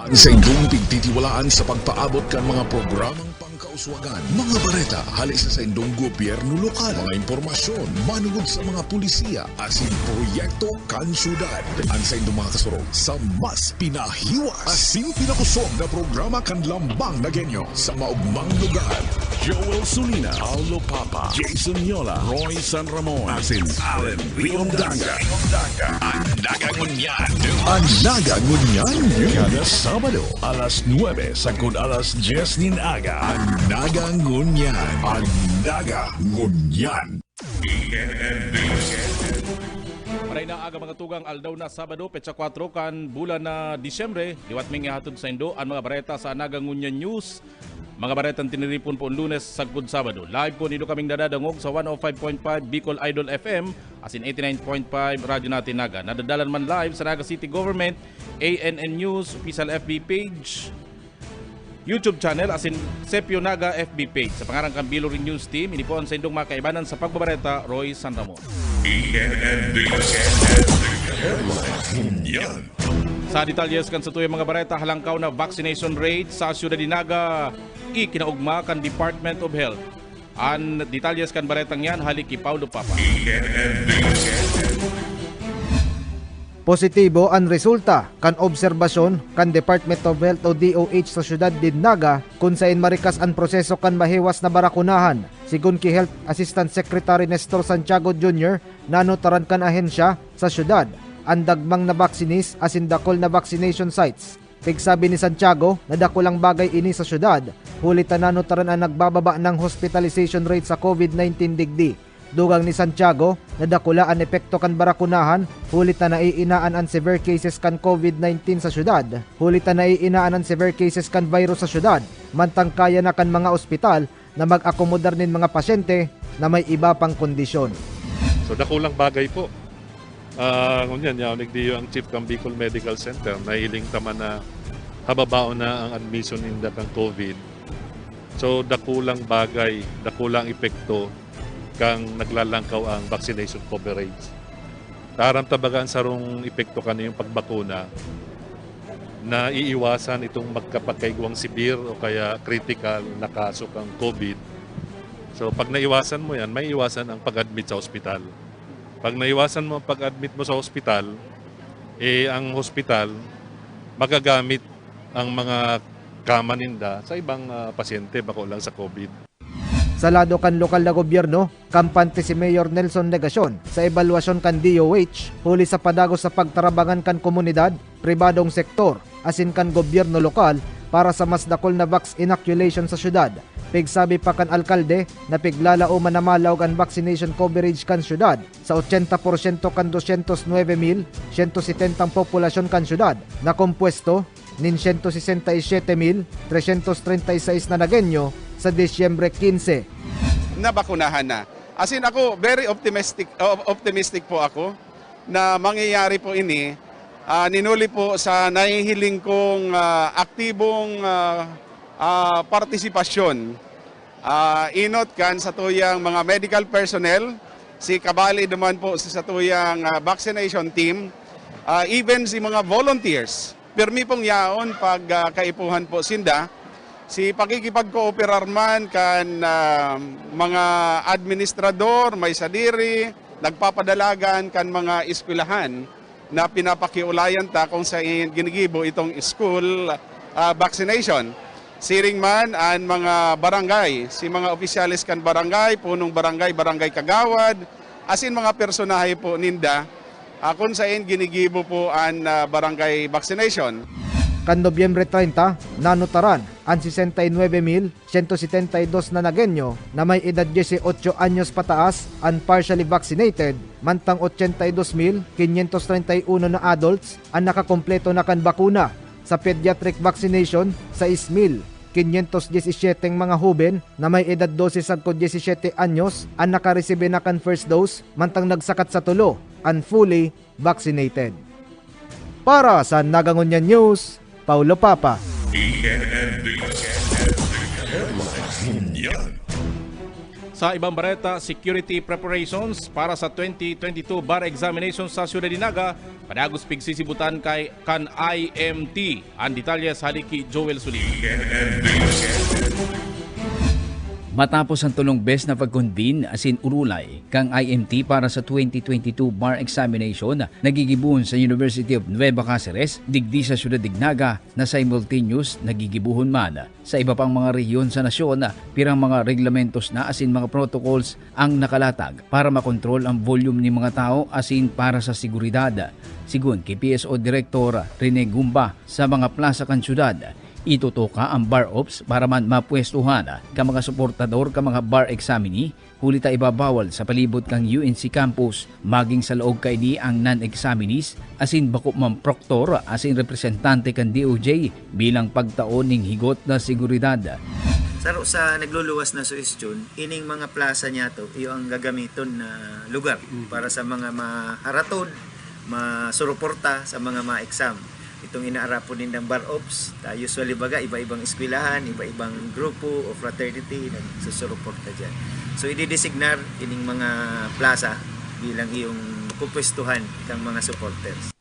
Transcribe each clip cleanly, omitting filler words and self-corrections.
Ang sa inyong pagtitiwalaan sa pagpaabot kan mga programang pangkauswagan, mga bareta, halis sa inyong gobyerno lokal, mga impormasyon, manugod sa mga pulisiya, asin proyekto kan syudad. Ang sa inyong mga kasurog sa mas pinahiwas, asin pinakusog na programa kan lambang na genyo sa maugmang lugar. Joel Sulina, Aldo Papa, Jason Yola, Roy San Ramon, asin Allen Riondanga. Ang nagangunyan, ang nagangunyan, kada Sabado, alas 9 sagud alas 10 nin aga. Ang nagangunyan, ang nagangunyan. Maray na aga mga tugang aldaw na Sabado, petsa 4 kan bulan na Disyembre. Diwat may hatod sa Indo ang mga bareta sa Nagangunyan News. Mga baretang tiniripon po Lunes sagud Sabado. Live po nito kaming dadadangog sa 105.5 Bicol Idol FM asin 89.5 Radyo Natin Naga. Nadadalan man live sa Naga City Government, ANN News, official FB page, YouTube channel asin Sepio Naga FB page. Sa pangarang Kambilo Ring News Team, ini po ang sa indong mga kaibanan sa pagbabareta, Roy San Ramon. Sa detalyes kan sa tuyang mga bareta, halangkaw na vaccination rate sa siyudad ni Naga ikinaugma kan Department of Health. Ang detalyes kan baretang yan, halik kay Paulo Papa. Positibo ang resulta kan obserbasyon kan Department of Health o DOH sa siyudad din Naga kung saan marikas ang proseso kan mahiwas na barakunahan. Sigun ki Health Assistant Secretary Nestor Santiago Jr. nanutaran kan ahensya sa siyudad ang dagmang na vaksinis asin dakol na vaccination sites. Pigsabi ni Santiago na dakulang bagay ini sa siyudad, huli nanutaran ang nagbababa ng hospitalization rate sa COVID-19 digdi. Dugang ni Santiago na dakula ang epekto kan barakunahan, hulit na naiinaan ang severe cases kan COVID-19 sa syudad. Hulit na naiinaan ang severe cases kan virus sa syudad, mantang kaya na kan mga ospital na mag-akomodar nin mga pasyente na may iba pang kondisyon. So dakulang bagay po. Ngunyan, nagdiyo ang Chief ng Bicol Medical Center na hiling taman na hababao na ang admission inda kang COVID. So dakulang bagay, dakulang epekto kang naglalangkaw ang vaccination coverage. Taram tabagaan sa rong epekto kaniyong pagbakuna na iiwasan itong magkapakaigwang severe o kaya critical na kaso kang COVID. So pag naiwasan mo yan, may iwasan ang pag-admit sa ospital. Pag naiwasan mo ang pag-admit mo sa ospital, ang hospital magagamit ang mga kama ninda sa ibang pasyente bako lang sa COVID. Sa lado kan lokal na gobyerno, kampante si Mayor Nelson Legasyon sa ebaluasyon kan DOH, huli sa padagos sa pagtarabangan kan komunidad, pribadong sektor, asin kan gobyerno lokal para sa mas dakol na vax inoculation sa syudad. Pigsabi pa kan alkalde na piglalao manamalaw ang vaccination coverage kan syudad sa 80% kan 209,170 populasyon kan syudad na kompuesto nin 167,336 na nagenyo sa Disyembre 15. Nabakunahan na. As in ako, very optimistic po ako na mangyayari po ini. Ninuli po sa nahihiling kong aktibong partisipasyon. Inot kan sa tuyang mga medical personnel, si kabali naman po sa tuyang vaccination team, even si mga volunteers. Permi pong yaon pag kaipuhan po sinda, si pakikipag-cooperar man kan mga administrador, may sadiri, nagpapadalagan kan mga eskwelahan na pinapakiulayan ta kung sa ginigibo itong school vaccination. Siring man ang mga barangay, si mga opisyalis kan barangay, punong barangay, barangay kagawad, asin mga personahe po ninda, kung saan ginigibo po ang barangay vaccination. Kan Nobyembre 30, nanutaran ang 69,172 na nagenyo na may edad 18 anyos pataas ang partially vaccinated, mantang 82,531 na adults ang nakakompleto na kan bakuna. Sa pediatric vaccination, 6,517 mga huben na may edad 12 sagko 17 anyos ang nakaresibe na kan first dose, mantang nagsakat sa tulo ang fully vaccinated. Para sa Nagangunyan News, Paulo Papa. Sa ibang bareta, security preparations para sa 2022 bar examinations sa Ciudad de Naga, padagos pigsisibutan kay kan IMT. Ang detalye sa haliki Joel Sulim. Matapos ang tulong bes na pag-convene asin urulay kang IMT para sa 2022 bar examination nagigibuhon sa University of Nueva Cáceres, digdi sa Ciudad de Naga na simultaneous nagigibuhon man sa iba pang mga rehiyon sa nasyon pirang mga reglamentos na asin mga protocols ang nakalatag para makontrol ang volume ni mga tao asin para sa seguridad. Sigun kay PSO Director Rene Gumba sa mga plaza kan syudad, itutuka ang bar ops para man mapwestuhan ka mga suportador ka mga bar examinee huli ta ibabawal sa palibot kang UNC campus maging sa laog kay di ang non-examinees asin bako man proctor asin representante kan DOJ bilang pagtaon ning higot na seguridad. Saro sa nagluluwas na suhestyon, ining mga plaza niya to, iyo ang gagamiton na lugar para sa mga maharatod, masuruporta sa mga ma-exam. Itong inaarapon din ng bar ops, usually baga iba-ibang eskwelahan, iba-ibang grupo o fraternity nagsusuruporta dyan. So i-designar ining mga plaza bilang iyong pupwestuhan kang mga supporters.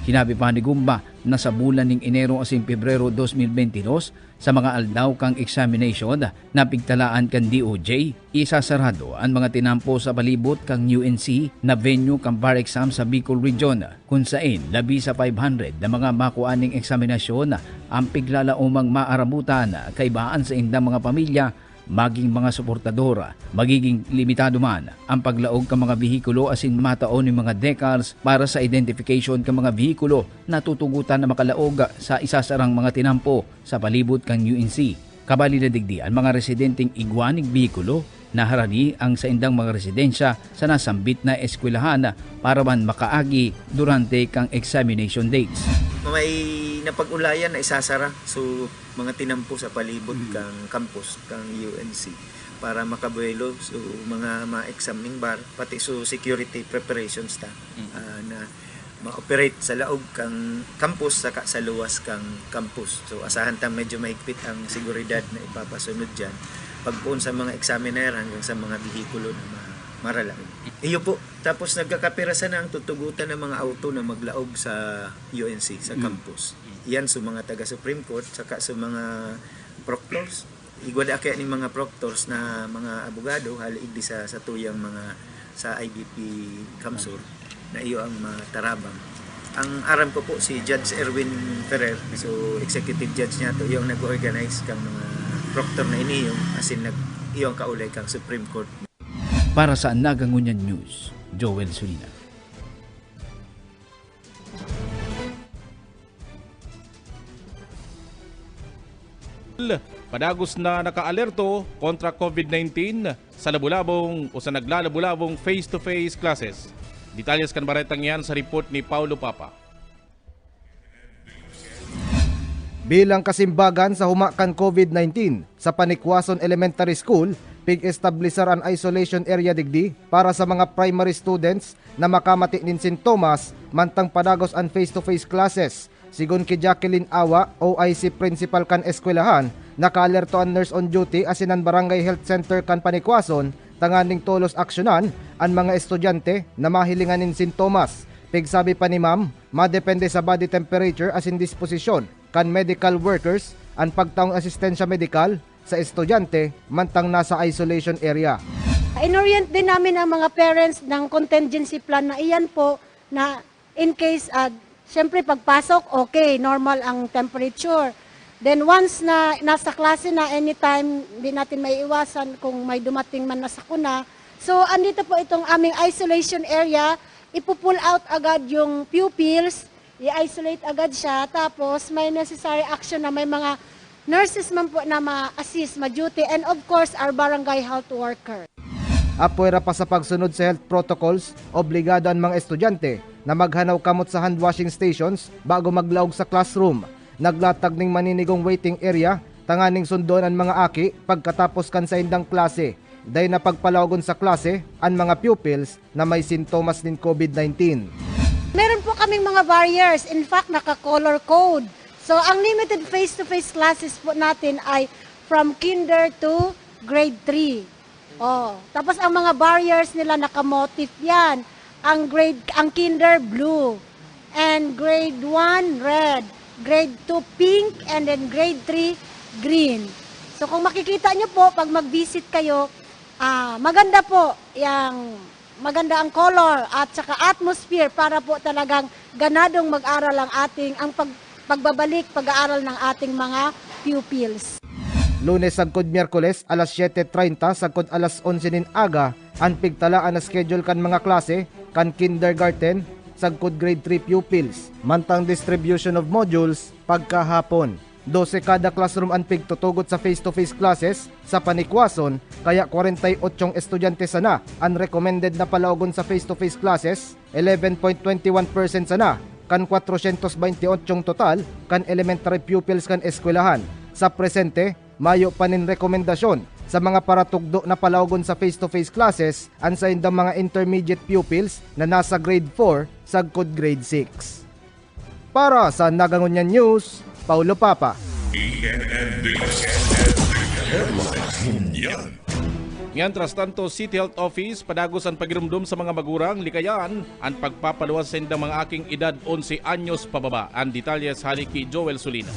Hinabi pa ni Gumba na sa bulan ning Enero asin Pebrero 2022 sa mga aldaw kang examination na pigtalaan kan DOJ, isasarado ang mga tinampo sa palibot kang UNC na venue kang bar exam sa Bicol Region kung saan labi sa 500 na mga makuaning eksaminasyon ang piglalaumang maarabutan kaibaan sa indang mga pamilya maging mga suportadora, magiging limitado man ang paglaog ka mga bihikulo asin mataon ng mga decals para sa identification ka mga bihikulo na tutugutan na makalaog sa isasarang mga tinampo sa palibot kang UNC. Kabali na digdi ang mga residenteng igwanig bihikulo na harani ang sa indang mga residensya sa nasambit na eskwelahan para man makaagi durante kang examination dates. May napag-ulayan na isasara so mga tinampo sa palibot kang campus kang UNC para makabuelo so mga ma-exam ning bar pati so security preparations ta na ma-operate sa laog kang campus saka sa luwas kang campus. So asahan ta medyo mahigpit ang seguridad na ipapasunod diyan pagpuon sa mga examiner hanggang sa mga bihikulo na maralaog. Iyo po, tapos nagkakapirasan na ang tutugutan ng mga auto na maglaog sa UNC, sa campus. Yan sa mga taga Supreme Court, saka sa mga proctors. Igwala kaya ni mga proctors na mga abogado, haliig di sa tuyang mga sa IBP Kamsur, na iyo ang matarabang. Ang aram ko po si Judge Erwin Ferrer, so executive judge niya to, yung nag-organize kang mga proctor na ini, yung asin iyong kaulay kang Supreme Court. Para sa Nagangunyan News, Joel Sulina. Padagos na naka-alerto kontra COVID-19 sa labulabong o sa naglalabulabong face-to-face classes. Detalyes kan baretang yan sa report ni Paulo Papa. Bilang kasimbagan sa humakan COVID-19 sa Panikwason Elementary School, pig-establisar an isolation area digdi para sa mga primary students na makamati nin sintomas mantang padagos an face-to-face classes. Sigun ki Jacqueline Awa, OIC Principal kan eskwelahan, naka-alerto an nurse on duty asinan Barangay Health Center kan Panikwason, tanganing tulos aksyonan ang mga estudyante na mahilingan nin sintomas. Pigsabi pa ni Ma'am, madepende sa body temperature asin disposisyon kan medical workers ang pagtaong asistensya medikal sa estudyante mantang nasa isolation area. In-orient din namin ang mga parents ng contingency plan na iyan po na in case, syempre pagpasok, okay, normal ang temperature. Then once na nasa klase na, anytime, di natin may iwasan kung may dumating man na sakuna. So andito po itong aming isolation area, ipupull out agad yung pupils, i-isolate agad siya, tapos may necessary action na may mga nurses man po na ma-assist, ma-duty, and of course, our barangay health worker. Apwera pa sa pagsunod sa health protocols, obligado ang mga estudyante na maghanaw kamot sa hand washing stations bago maglaog sa classroom. Naglatag ning maninigong waiting area, tanganing sundon ang mga aki pagkatapos kan sa indang klase. Dahil na pagpalawagon sa klase ang mga pupils na may sintomas ng COVID-19. Meron po kaming mga barriers, in fact, naka-color code. So, ang limited face-to-face classes po natin ay from kinder to grade 3. Oh, tapos ang mga barriers nila nakamotif yan. Ang kinder blue, and grade 1 red, grade 2 pink, and then grade 3 green. So kung makikita nyo po, pag mag-visit kayo, maganda po maganda ang color at saka atmosphere para po talagang ganadong mag-aral ang pag-aaral ng ating mga pupils. Lunes sagkod Miyerkules alas 7:30 sagkod alas 11 nin aga ang pigtalaan na schedule kan mga klase kan kindergarten sagkod grade 3 pupils. Mantang distribution of modules pagkahapon. 12 kada classroom ang pigtutugot sa face-to-face classes sa panikwason, kaya 48 estudyante sana ang recommended na palaugon sa face-to-face classes, 11.21% sana kan 428 total kan elementary pupils kan eskwelahan. Sa presente, mayo pa nin rekomendasyon sa mga paratugdo na palaugon sa face-to-face classes ang sa indang mga intermediate pupils na nasa grade 4 sagkod grade 6. Para sa Nagangunyan News, Paulo Papa. Mientras tanto, City Health Office padagos ang pagirumdum sa mga magurang likayan ang pagpapaluwas sa indang mga aking edad 11 anyos pababa. Ang detalyes haliki Joel Sulina.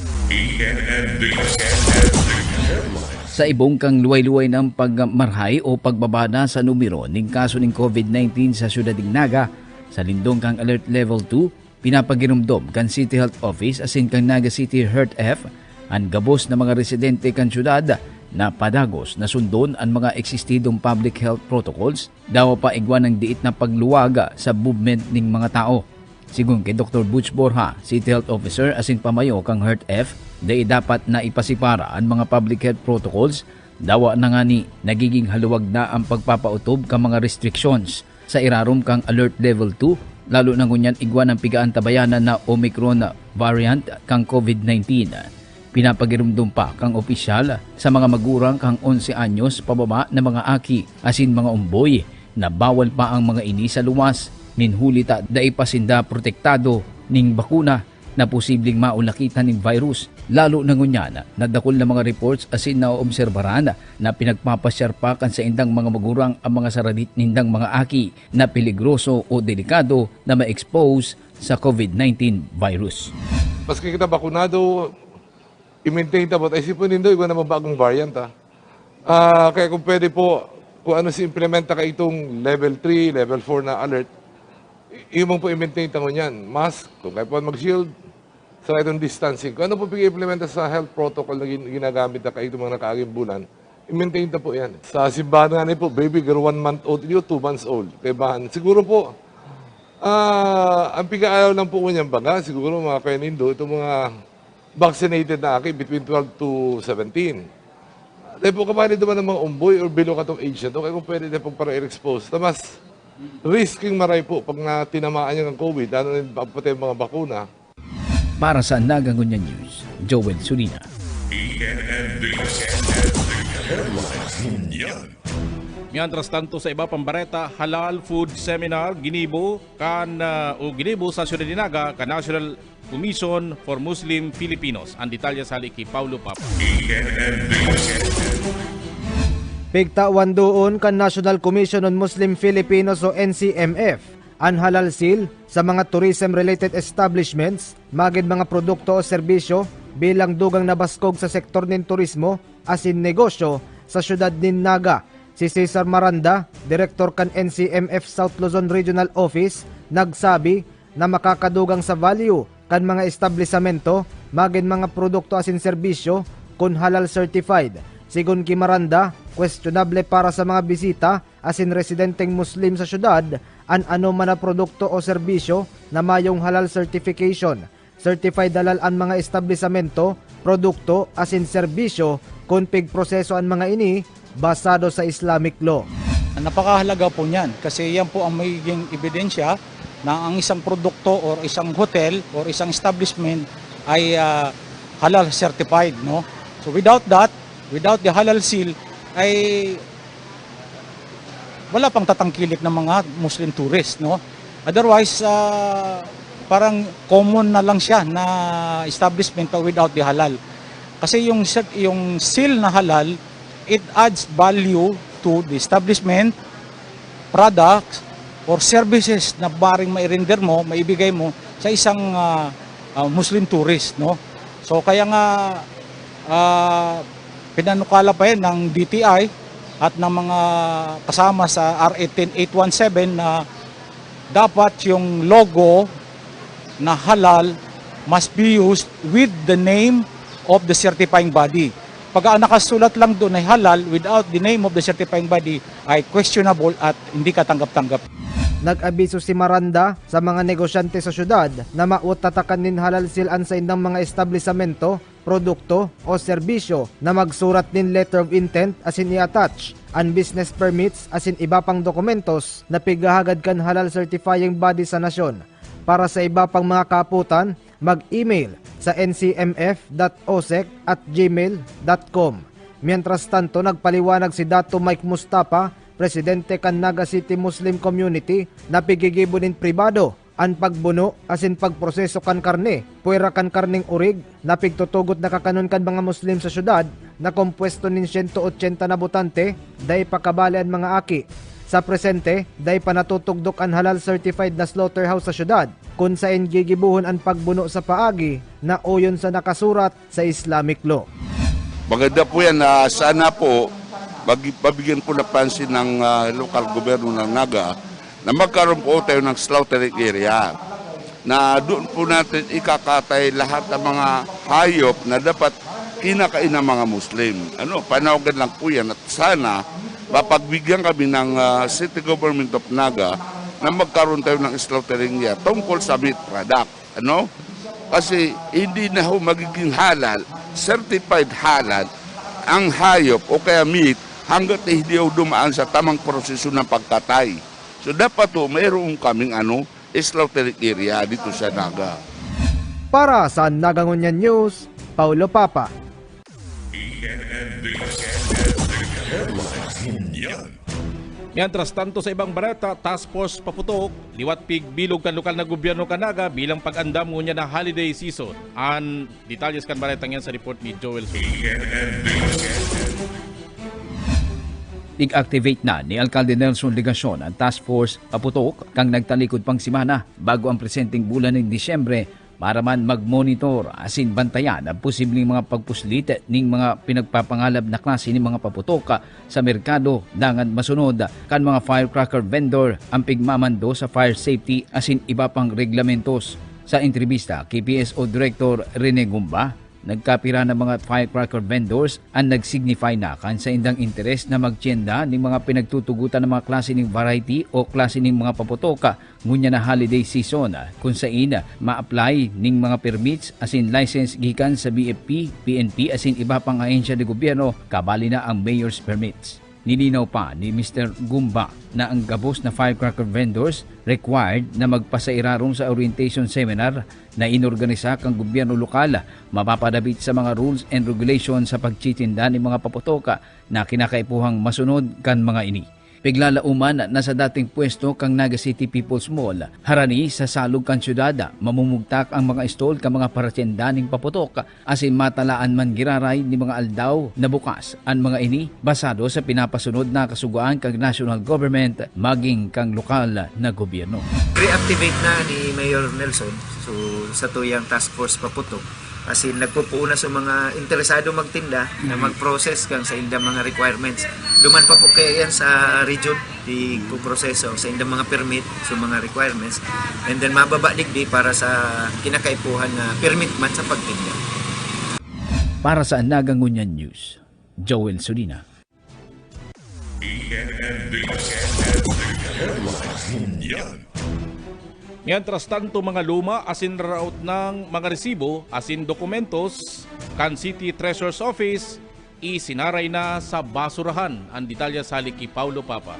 Sa ibong kang luway-luway ng pagmarhay o pagbabana sa numero ng kaso ng COVID-19 sa siyudad ng Naga, sa lindong kang Alert Level 2, pinapagirumdom kan City Health Office asin kang Naga City Heart F ang gabos na mga residente kan syudad na padagos na sundon ang mga eksistidong public health protocols daw pa igwan ng diit na pagluwaga sa movement ng mga tao. Sigun kay Dr. Butch Borja, City Health Officer asin pamayo kang Heart F, day dapat na ipasipara ang mga public health protocols dawa na nga ni nagiging haluwag na ang pagpapautob ka mga restrictions sa irarom kang Alert Level 2 lalo na ngunyan igwan ng pigaan tabayanan na Omicron variant kang COVID-19. Pinapagirumdum pa kang opisyal sa mga magurang kang 11 anyos pababa na mga aki asin mga umboy na bawal pa ang mga ini sa luwas ninhulita da ipasinda protektado ning bakuna na posibleng maulakitan ng virus. Lalo na ngunyan nadakol na mga reports asin na obserbaran na pinagpapasyarpakan sa indang mga magurang ang mga saradit nindang mga aki na peligroso o delikado na ma-expose sa COVID-19 virus. Maski kita bakunado, i-maintain tabot. Ay sipon nindo, iwan naman bagong variant kaya kung pwede po, kung ano si implementa ka itong level 3, level 4 na alert, yung po i-maintain tangon yan. Mask, kung kaya po mag-shield, sa itong distancing. Kung ano po i-implementa sa health protocol na ginagamit na kayo itong mga nakaaging bulan, i-maintain na po yan. Sa simbahan nga po, baby girl 1 month old, 2 months old. Kaya bahan, siguro po, ang piga-ayaw lang po niyan baga, siguro mga kaya nindo, itong mga vaccinated na aki between 12 to 17. Dahil po kapag naman ng mga umboy or below katong age na ito, kaya kung pwede na po para i-expose. Tamas, risking maray po pag tinamaan niya ng COVID, ano na pati mga bakuna. Para sa Nagangunyan News, Joel Sulina. Mientras tanto sa iba pang bareta, Halal Food Seminar ginibo sa Ciudad de Naga ka National Commission for Muslim Filipinos. Ang detalye sa haliki Paulo Papa. Pigtawan doon kan National Commission on Muslim Filipinos o NCMF ang halal seal sa mga tourism-related establishments, magid mga produkto o serbisyo bilang dugang nabaskog sa sektor ng turismo asin negosyo sa syudad nin Naga. Si Cesar Maranda, Director kan NCMF South Luzon Regional Office, nagsabi na makakadugang sa value kan mga establisamento, magid mga produkto asin serbisyo kung halal certified. Sigun ki Maranda, questionable para sa mga bisita asin residenteng Muslim sa syudad an ano man na produkto o serbisyo na mayong halal certification. Certified halal ang mga establisamento, produkto asin serbisyo kung pigproseso ang mga ini basado sa Islamic law. Napakahalaga po niyan kasi yan po ang magiging ebidensya na ang isang produkto or isang hotel or isang establishment ay halal certified, no? So without the halal seal ay wala pang tatangkilik ng mga Muslim tourist, no? Otherwise, parang common na lang siya na establishment without the halal. Kasi yung seal na halal, it adds value to the establishment, products, or services na baring mairender mo, maibigay mo sa isang Muslim tourist, no? So kaya nga pinanukala pa yan ng DTI at ng mga kasama sa RA 10817 na dapat yung logo na halal must be used with the name of the certifying body. Pag nakasulat lang doon ay halal without the name of the certifying body ay questionable at hindi katanggap-tanggap. Nag-abiso si Maranda sa mga negosyante sa syudad na mautatakan nin halal silan sa indang mga establisamento, produkto o serbisyo na magsurat nin letter of intent asin i-attach an business permits asin iba pang dokumentos na pigahagad kan halal certifying body sa nasyon. Para sa iba pang mga kaputan, mag-email sa ncmf.osec@gmail.com. Mientras tanto, nagpaliwanag si Dato Mike Mustafa, Presidente kan Naga City Muslim Community, na pigigibunin pribado ang pagbuno asin pagproseso kan karne, puwera kan karning urig na pigtutugot na kakanon kan mga Muslim sa syudad na kompuesto nin 180 na butante, day pakabali ang mga aki. Sa presente, day panatutugdok ang halal certified na slaughterhouse sa syudad, kung saan gigibuhon ang pagbuno sa paagi na uyon sa nakasurat sa Islamic law. Maganda po yan na sana po mabigyan po na pansin ng lokal gobyerno ng Naga na magkaroon po tayo ng slaughtering area na doon po natin ikakatay lahat ng mga hayop na dapat kinakain ng mga Muslim. Panawagan lang po yan at sana mapagbigyan kami ng City Government of Naga na magkaroon tayo ng slaughtering area tungkol sa meat product. Kasi hindi na ho magiging halal, certified halal ang hayop o kaya meat hanggat hindi ho dumaan sa tamang proseso ng pagkatay. So dapat ho mayroon kaming slaughtering area dito sa Naga. Para sa Nagangunyan News, Paulo Papa. Mientras tanto sa ibang bareta, Task Force paputok, liwat pigbilog kan lokal na gobyerno kanaga bilang pag-andam ngunya na holiday season. An detalles kan baretang yan sa report ni Joel Sonia. I-activate na ni Alcalde Nelson Legacion ang Task Force paputok kang nagtalikod pang simana bago ang presenteng bulan ng Disyembre para man mag-monitor asin bantayan ang posibleng mga pagpuslit ning mga pinagpapangalab na klase ni mga paputok sa merkado dangan masunod kan mga firecracker vendor ang pigmamando sa fire safety asin iba pang reglamentos. Sa entrevista, KPSO Director Rene Gumba, nagkapira ng mga firecracker vendors ang nagsignify na kan sa indang interes na magtienda ng mga pinagtutugutan ng mga klase ng variety o klase ng mga paputoka ngunya na holiday season kung saan ma-apply ng mga permits asin license gikan sa BFP, PNP asin iba pang ahensya ng gobyerno kabali na ang mayor's permits. Nilinaw pa ni Mr. Gumba na ang gabos na firecracker vendors required na magpasairarong sa orientation seminar na inorganisa kang gobyerno lokal mapapadabit sa mga rules and regulations sa pagtitinda ng mga paputoka na kinakaipuhang masunod kan mga ini. Piglalauman na sa dating pwesto kang Naga City People's Mall, harani sa salog kan syudad, mamumugtak ang mga stall kang mga paratyenda ning paputok, asin matalaan man giraray ni mga aldaw na bukas ang mga ini basado sa pinapasunod na kasugaan kang national government maging kang lokal na gobyerno. Reactivate na ni Mayor Nelson sa tuyang task force paputok. Kasi nagpupuuna sa mga interesado magtinda na mag-process kang sa indang mga requirements. Duman pa po kaya yan sa region di proseso sa indang mga permit sa mga requirements and then mababa digdi para sa kinakaipuhan na permit man sa pagtinda. Para sa Nagangunyan News, Joel Solina. Mientras tanto mga luma asin raot ng mga resibo asin dokumentos kan City Treasurer's Office isinaray na sa basurahan. Ang detalya sa haliki Paulo Papa.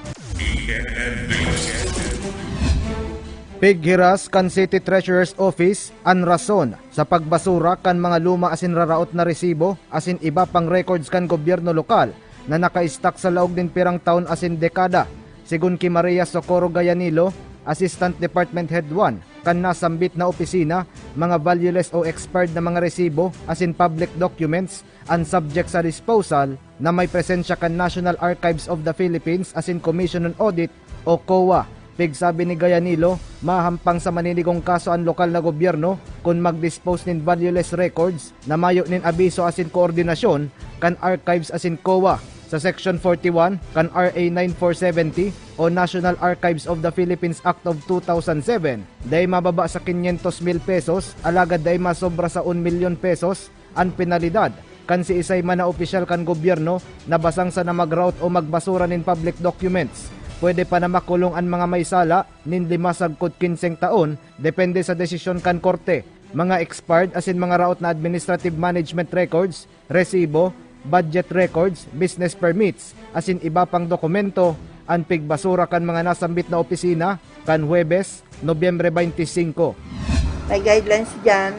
Pighiras kan City Treasurer's Office ang rason sa pagbasura kan mga luma asin raraot na resibo asin iba pang records kan gobyerno lokal na naka-stack sa laog din pirang taon asin dekada. Sigun ki Maria Socorro Gayanilo, Assistant Department Head 1, kan nasambit na opisina, mga valueless o expired na mga resibo as in public documents and subject sa disposal na may presensya kan National Archives of the Philippines as in Commission on Audit o COA. Pigsabi ni Gayanilo, mahampang sa maninigong kaso ang lokal na gobyerno kung mag-dispose nin valueless records na mayo nin abiso as in koordinasyon kan archives as in COA. Sa Section 41 kan RA 9470 o National Archives of the Philippines Act of 2007, day mababa sa 500,000 pesos, alagad day masobra sa 1 million pesos ang penalidad kan si isay man na opisyal kan gobyerno na basang sa na mag-route o magbasura nin public documents. Pwede pa na makulong ang mga may sala nin 5 sagkod 15 taon, depende sa desisyon kan korte. Mga expired as in mga route na administrative management records, resibo, budget records, business permits, as in iba pang dokumento, ang pigbasura kan mga nasambit na opisina kan Huwebes, Nobyembre 25. May guidelines dyan,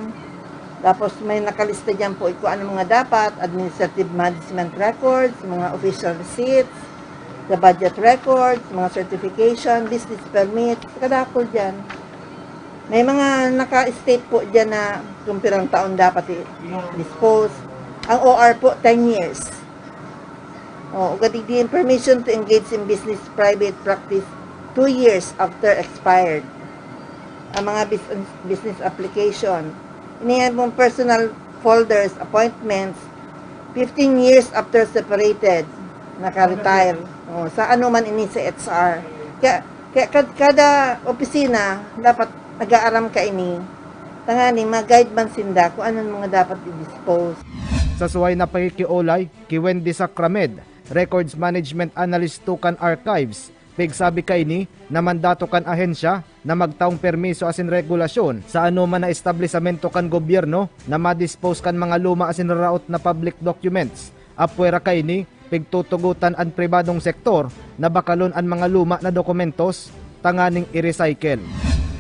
tapos may nakalista dyan po kung ano mga dapat, administrative management records, mga official receipts, the budget records, mga certification, business permits, kadakol dyan. May mga naka-state po dyan na kung pirang taon dapat i-dispose. Ang OR po, 10 years. Ugadig permission to engage in business private practice 2 years after expired. Ang mga business application. Iniyan mong personal folders, appointments, 15 years after separated, naka-retire. Sa ano man ini sa HR. Kaya kada opisina, dapat nag-aaram ka ini. Tangani, mag-guide man sinda kung anong mga dapat i-dispose. Sa suway na pakikiolay, ki Wendy Sacramed, Records Management Analyst to kan Archives, pigsabi kay ni na mandato kan ahensya na magtaong permiso asin regulasyon sa anuman na establisamento kan gobyerno na madispose kan mga luma asin raot na public documents. Apwera kay ni pigtutugutan ang pribadong sektor na bakalon ang mga luma na dokumentos tanganing i-recycle.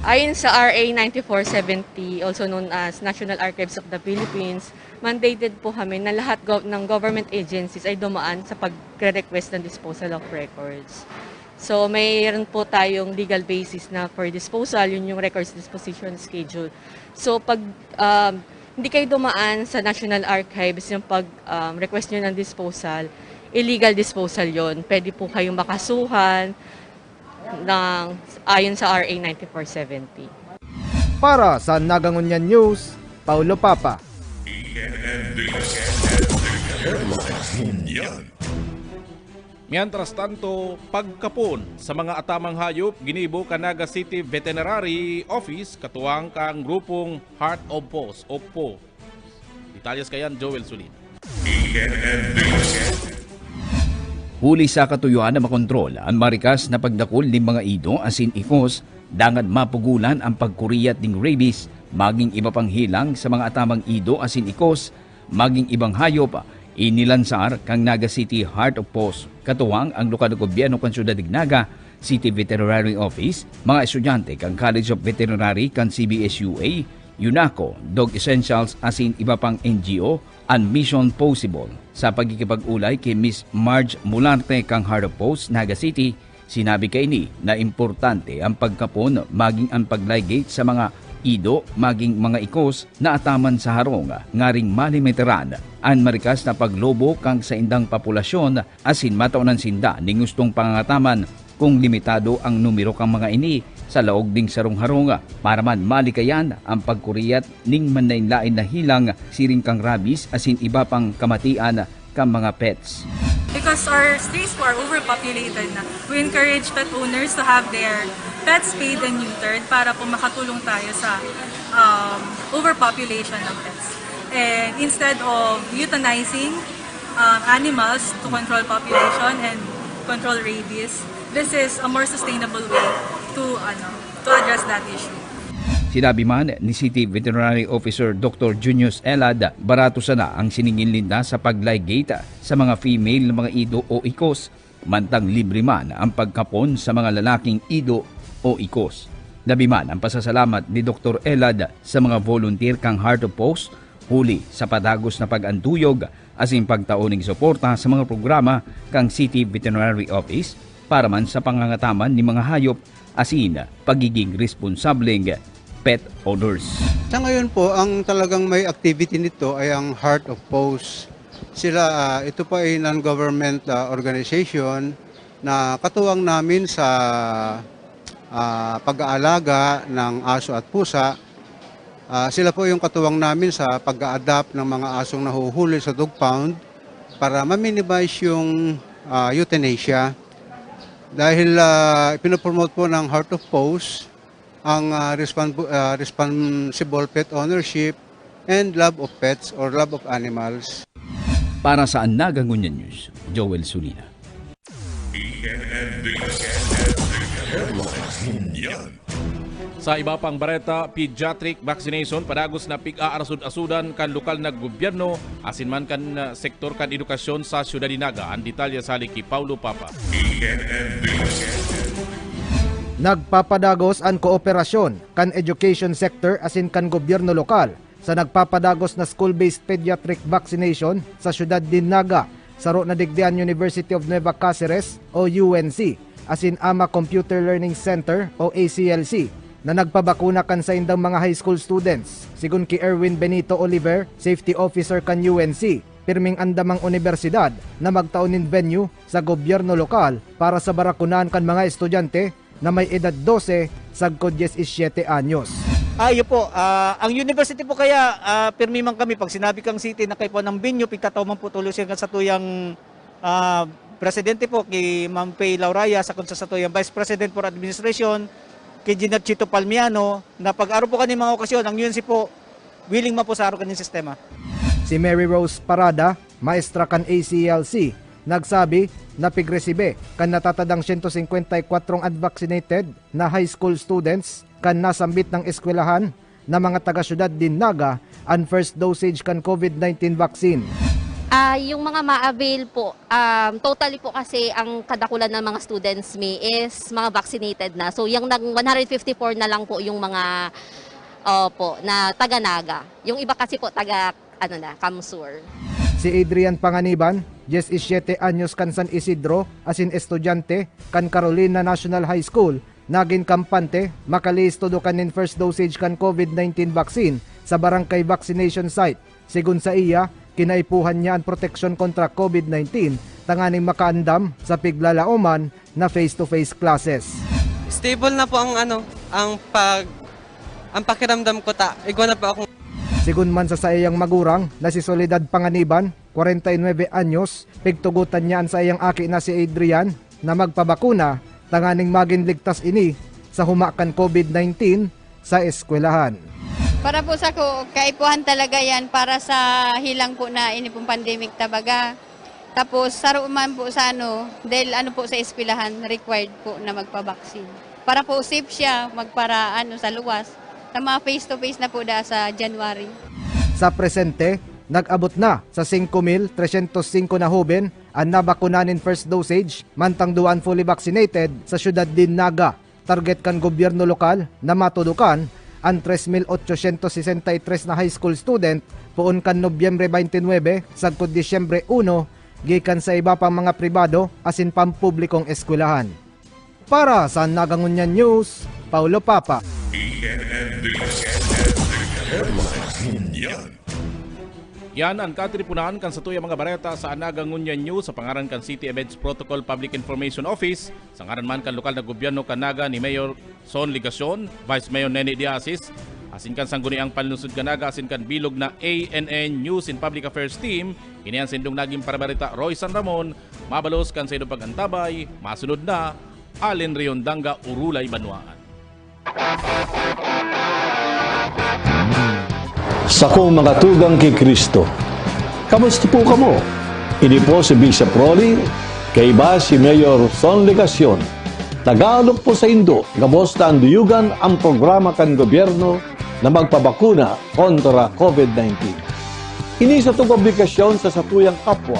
Ayon sa RA 9470, also known as National Archives of the Philippines, mandated po kami na lahat ng government agencies ay dumaan sa pag-request ng disposal of records. So mayroon po tayong legal basis na for disposal, yun yung records disposition schedule. So pag hindi kayo dumaan sa National Archives, yung pag-request nyo ng disposal, illegal disposal yon. Pwede po kayong makasuhan ayon sa RA 9470. Para sa Nagangunyan News, Paulo Papa. Mientras tanto, pagkapon sa mga atamang hayop, ginibo Canaga City Veterinary Office katuwang kang grupong Heart of Paws o PO. Detalyas kayan, Joel Sulin. Huli sa katuyuan na makontrol ang marikas na pagdakol ng mga ido asin ikos, dangan mapugulan ang pagkuriyat ng rabies, maging iba pang hilang sa mga atamang ido asin ikos, maging ibang hayop, inilansar kang Naga City Heart of Paws. Katuwang ang lokal na gobyerno kan Syudad ng Naga City Veterinary Office, mga estudyante kang College of Veterinary kan CBSUA, UNACO, Dog Essentials asin iba pang NGO, and Mission Possible. Sa pagkikipag-ulay kay Miss Marge Mularte kang Heart of Paws, Naga City, sinabi kay ni na importante ang pagkapon maging ang pagligate sa mga ido maging mga ikos na ataman sa harong ngaring malimiteran ang marikas na paglobo kang sa indang populasyon asin mataunan sinda ning gustong pangangataman kung limitado ang numero kang mga ini sa laog ding sarong-harong para man malikayan ang pagkuriyat ning manlain-lain na hilang siring kang rabies asin iba pang kamatian kang mga pets. Because our streets are overpopulated na, we encourage pet owners to have their pets spayed and neutered para po makatulong tayo sa overpopulation ng pets. And instead of euthanizing animals to control population and control rabies, this is a more sustainable way to address that issue. Sinabi man ni City Veterinary Officer Dr. Junius Elad, barato sana ang siningin linda sa pagligate sa mga female na mga ido o ikos, mantang libre man ang pagkapon sa mga lalaking ido o ikos. Nabiman ang pasasalamat ni Dr. Elad sa mga volunteer kang Heart of Paws, huli sa padagos na pag-antuyog asin pagtauning suporta sa mga programa kang City Veterinary Office para man sa pangangataman ni mga hayop asin pagiging responsableng pet owners. Sa ngayon po, ang talagang may activity nito ay ang Heart of Pose. Sila, ito po ay non-government organization na katuwang namin sa pag-aalaga ng aso at pusa. Sila po yung katuwang namin sa pag-a-adapt ng mga asong nahuhuli sa dog pound para ma-minimize yung euthanasia. Dahil pinopromote po ng Heart of Pose ang responsible pet ownership and love of pets or love of animals. Para sa Naga Ngunyan News, Joel Sulina. Sa iba pang bareta, pediatric vaccination padagos na pig-aarasud-asudan kan lokal na gobyerno asin man kan sektor kan edukasyon sa siyudad ni Naga. Ang detalye sa Liki Paulo Papa. Nagpapadagos ang kooperasyon kan education sector asin kan gobyerno lokal sa nagpapadagos na school-based pediatric vaccination sa siyudad din Naga, saro na Digdian University of Nueva Cáceres o UNC, asin Ama Computer Learning Center o ACLC, na nagpabakuna kan sa indang mga high school students. Sigun ki Erwin Benito Oliver, Safety Officer kan UNC, pirming andamang universidad na magtaunin venue sa gobyerno lokal para sa barakunan kan mga estudyante na may edad 12 sagkod 17 anyos. Ayo po, ang university po kaya pirmi man kami pag sinabi kang city na kay po ng venue pigtataw man po tuloy siya sa tuyang presidente po kay Ma'am Pay Lauraya sa sa tuyang Vice President for Administration kay Gina Chito Palmiano na pag-aro po kaning mga okasyon ang UNC po willing man po sa aro kaning sistema. Si Mary Rose Parada, maestra kan ACLC, nagsabi na pigresibe kan natatadang 154 unvaccinated na high school students kan nasambit ng eskwelahan na mga taga-syudad din Naga ang first dosage kan COVID-19 vaccine. Yung mga ma-avail po, totally po kasi ang kadakulan ng mga students may is mga vaccinated na. So yung 154 na lang po yung mga na taga-Naga. Yung iba kasi po taga Kamsur. Si Adrian Panganiban, 17 anyos kan San Isidro, asin estudyante kan Carolina National High School, naging kampante, makalisto do kanin first dosage kan COVID-19 vaccine sa barangay vaccination site. Sigun sa iya, kinaipuhan niya ang proteksyon kontra COVID-19 tanganing makaandam sa piglalauman na face-to-face classes. Stable na po ang pakiramdam ko Igwa na po akong. Sigun man sa sayang magurang na si Soledad Panganiban, 49 anyos, pigtugutan niya ang sayang aki na si Adrian na magpabakuna tanganing maging ligtas ini sa humakan COVID-19 sa eskwelahan. Para po sa ko, kaipuhan talaga yan para sa hilang po na ini pong pandemic tabaga. Tapos saro man po sa dahil po sa eskwelahan, required po na magpabaksin. Para po safe siya, magpara sa luwas. Sa mga face-to-face na po sa January. Sa presente, nag-abot na sa 5,305 na huben ang nabakunanin first dosage, mantang duan fully vaccinated sa siyudad din Naga. Target kan gobyerno lokal na matudukan ang 3,863 na high school student poon kan Nobyembre 29 sagkod Disyembre 1 gikan sa iba pang mga pribado asin pampublikong eskwelahan. Para sa Naga Ngunyan News, Paulo Papa. Yan ang katripunan kan sa tuyang mga bareta sa Naga Ngunyan News sa pangaran kan City Events Protocol Public Information Office, sa ngaran man kan lokal na gobyerno kan Naga ni Mayor Son Ligacion, Vice Mayor Nene Diasis, asin kan sangguniang panlusod kan Naga, asin kan bilog na ANN News and Public Affairs Team, kiniyan sindong naging parabarita Roy San Ramon, mabalos kan sa idong pagantabay, masunod na Allen Riondanga Urulay Banwaan. Sa kong mga tugang kay Kristo, kamusta po kamo? Ini po si Bishop Rolly, kay iba si Mayor Son Ligacion. Tagalog po sa Indo, gabos na anduyugan ang programa kan gobyerno na magpabakuna kontra COVID-19. Ini sa itong obligasyon sa satuyang kapwa,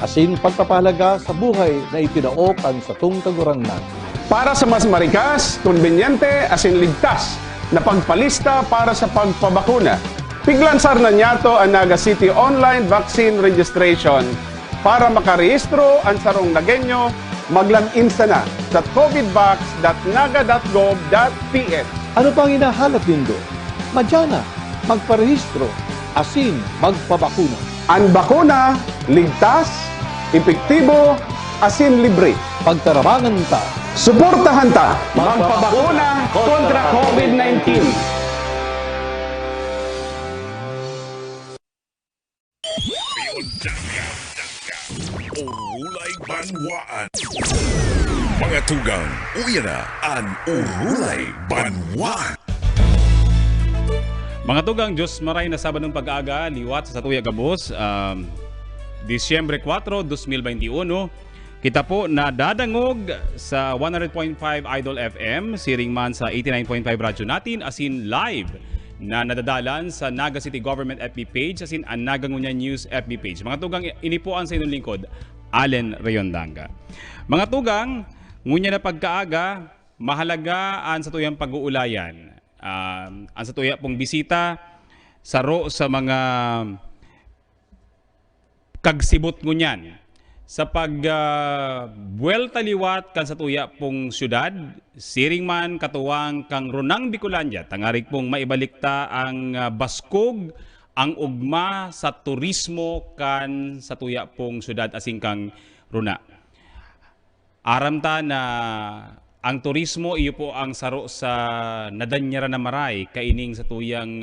asin pagpapahalaga sa buhay na itinaokan sa itong kagurangnan. Para sa mas marikas, konbenyente, asin ligtas na pagpalista para sa pagpabakuna, piglansar na niyato ang Naga City Online Vaccine Registration para makarehistro ang sarong Nagenyo, maglan-insa na sa covidvax.naga.gov.ph. Ano pang hinahanap nindo? Madyana, magparehistro, asin magpabakuna. Ang bakuna, ligtas, epektibo, asin libre. Pagtarabangan ta. Suportahan ta, magpabakuna kontra COVID-19. Urulay Banwaan. Mga tugang, uya na ang Urulay Banwaan. Mga tugang, Diyos maray na Sabadong pag-aga, liwat sa Satuya Gabos, Disyembre 4, 2021. Kita po na dadangog sa 100.5 Idol FM, siring man sa 89.5 radyo natin, as in live na nadadalan sa Naga City Government FB page, as in ang Naga Ngunyan News FB page. Mga tugang, inipuan sa inyong lingkod, Allen Rayondanga. Mga tugang, ngunya na pagkaaga, mahalaga ang sa tuyang pag-uulayan. Ang sa tuya pong bisita, saro sa mga kagsibot ngunyan. Sa pagbuwelta liwat kan sa tuya pong syudad, siring man katuwang kang Runang Bicolania, tangarik pong maibalikta ang baskog, ang ugma sa turismo kan sa tuya pong syudad asing kang Runa. Aramta na ang turismo iyo po ang saro sa nadanyara na maray kaining sa tuyang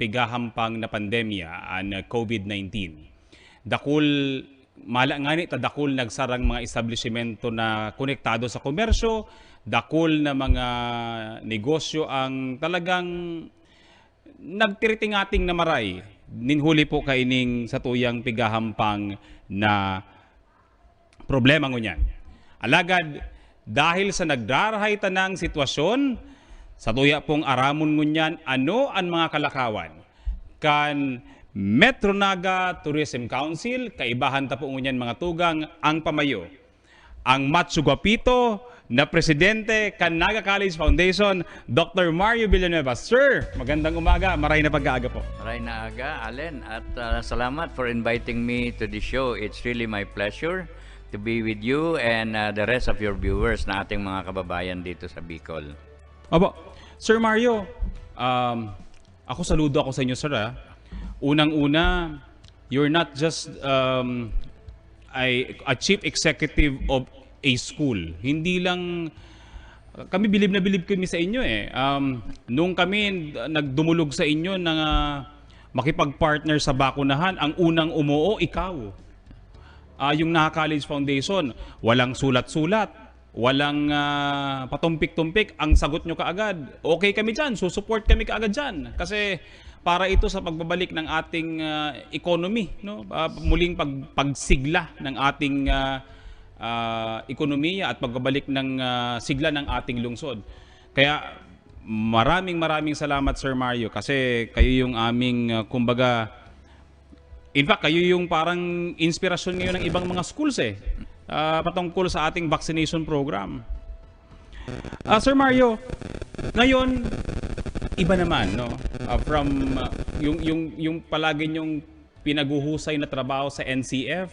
pigahampang na pandemya ang COVID-19. Dakul malangani ta dakul nagsarang mga establishmento na konektado sa komersyo, dakul na mga negosyo ang talagang nagtiritingating na maray. Ninhuli po kaining sa tuyang pigahampang na problema ngunyan. Alagad, dahil sa nagdarahay tanang sitwasyon, sa tuya pong aramon ngunyan, ano ang mga kalakawan? Kan Metro Naga Tourism Council, kaibahan ta po ngunyan mga tugang, ang pamayo. Ang matsugapito na presidente kan Naga College Foundation, Dr. Mario Villanueva. Sir, magandang umaga. Maray na pag-aaga po. Maray na aga, Allen. At salamat for inviting me to the show. It's really my pleasure to be with you and the rest of your viewers na ating mga kababayan dito sa Bicol. Opo. Sir Mario, ako saludo ako sa inyo, sir. Unang-una, you're not just a chief executive of a school. Hindi lang, kami bilib na bilib kami sa inyo eh. Nung kami nagdumulog sa inyo na makipag-partner sa bakunahan, ang unang umuo, ikaw. Yung Naga College Foundation, walang sulat-sulat, walang patumpik-tumpik, ang sagot nyo kaagad, okay kami dyan, susupport kami kaagad dyan. Kasi para ito sa pagbabalik ng ating economy, no? Muling pagsigla ng ating ekonomiya at pagbabalik ng sigla ng ating lungsod. Kaya maraming salamat, Sir Mario, kasi kayo yung aming kumbaga, in fact, kayo yung parang inspirasyon ngayon ng ibang mga schools patungkol sa ating vaccination program. Sir Mario, ngayon iba naman, no? From yung palagi nyong pinaguhusay na trabaho sa NCF,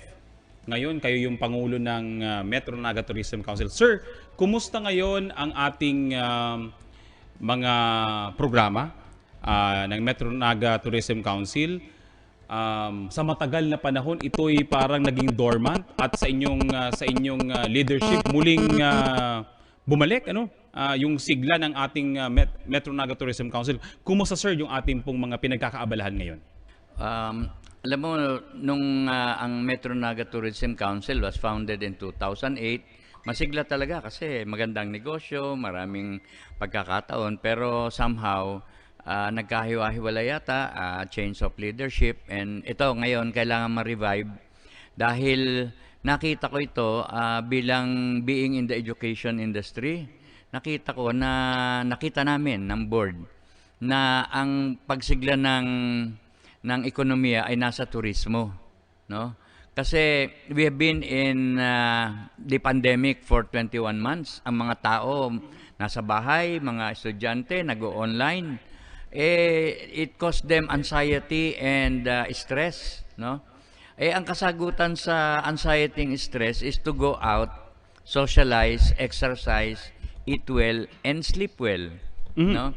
ngayon kayo yung pangulo ng Metro Naga Tourism Council. Sir, kumusta ngayon ang ating mga programa ng Metro Naga Tourism Council? Sa matagal na panahon, ito'y parang naging dormant at sa inyong leadership muling bumalik yung sigla ng ating Metro Naga Tourism Council. Kumusta, sir, yung ating pong mga pinagkakaabalahan ngayon? Alam mo, nung ang Metro Naga Tourism Council was founded in 2008, masigla talaga kasi magandang negosyo, maraming pagkakataon, pero somehow nagkahiwa-hiwala yata, change of leadership, and ito ngayon kailangan ma-revive dahil nakita ko ito bilang being in the education industry. Nakita namin ng board na ang pagsigla ng ekonomiya ay nasa turismo, no? Kasi we have been in the pandemic for 21 months. Ang mga tao nasa bahay, mga estudyante nag-online. It caused them anxiety and stress, no? Ang kasagutan sa anxiety and stress is to go out, socialize, exercise, eat well, and sleep well. no?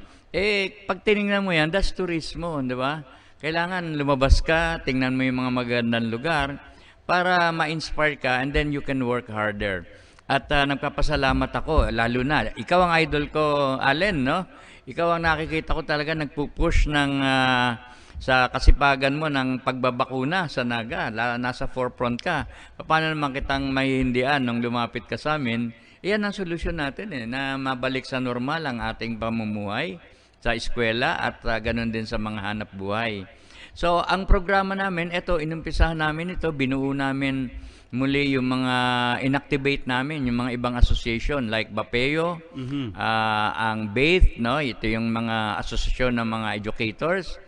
Pag tiningnan mo yan, that's turismo, di ba? Kailangan lumabas ka, tingnan mo yung mga magandang lugar para ma-inspire ka, and then you can work harder. At nagpapasalamat ako, lalo na, ikaw ang idol ko, Allen, no? Ikaw ang nakikita ko talaga nagpupush ng sa kasipagan mo ng pagbabakuna sa Naga. Nasa forefront ka. Paano naman kitang mahihindian nung lumapit ka sa amin? Iyan ang solusyon natin na mabalik sa normal ang ating pamumuhay sa eskwela at ganun din sa mga hanap buhay. So, ang programa namin, inumpisahan namin ito, binuo namin muli yung mga inactivate namin, yung mga ibang association like Bapeo, ang BAIT, no? Ito yung mga asosasyon ng mga educators.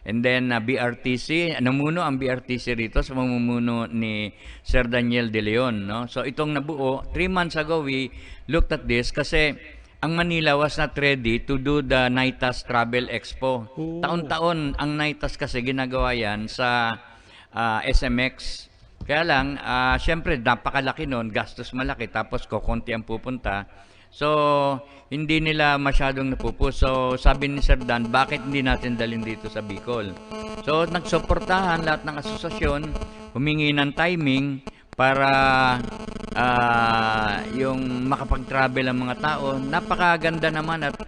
And then BRTC, namuno ang BRTC rito sa pamumuno ni Sir Daniel De Leon, no? So itong nabuo, 3 months ago we looked at this kasi ang Manila was not ready to do the NITAS Travel Expo. Taon-taon ang NITAS kasi ginagawa yan sa SMX. Kaya lang, syempre napakalaki nun, gastos malaki, tapos kokonti ang pupunta. So, hindi nila masyadong napupus. So, sabi ni Sir Dan, bakit hindi natin dalhin dito sa Bicol? So, nagsuportahan lahat ng asosasyon, humingi ng timing para yung makapag-travel ang mga tao. Napakaganda naman at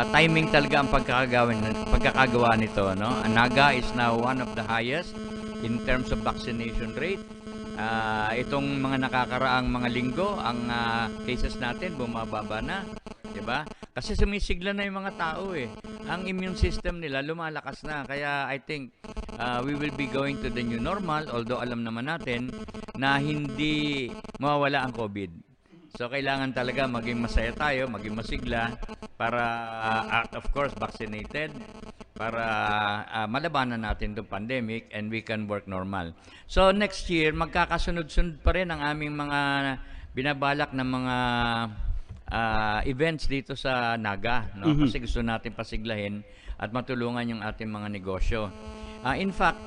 timing talaga ang pagkakagawa nito. No? Naga is now one of the highest in terms of vaccination rate. Itong mga nakakaraang mga linggo, ang cases natin bumababa na, 'di ba? Kasi sumisigla na yung mga tao Ang immune system nila lumalakas na. Kaya I think we will be going to the new normal, although alam naman natin na hindi mawawala ang COVID. So kailangan talaga maging masaya tayo, maging masigla para of course vaccinated para malabanan natin itong pandemic and we can work normal. So next year, magkakasunod-sunod pa rin ang aming mga binabalak na mga events dito sa Naga. No? Kasi gusto natin pasiglahin at matulungan yung ating mga negosyo. In fact,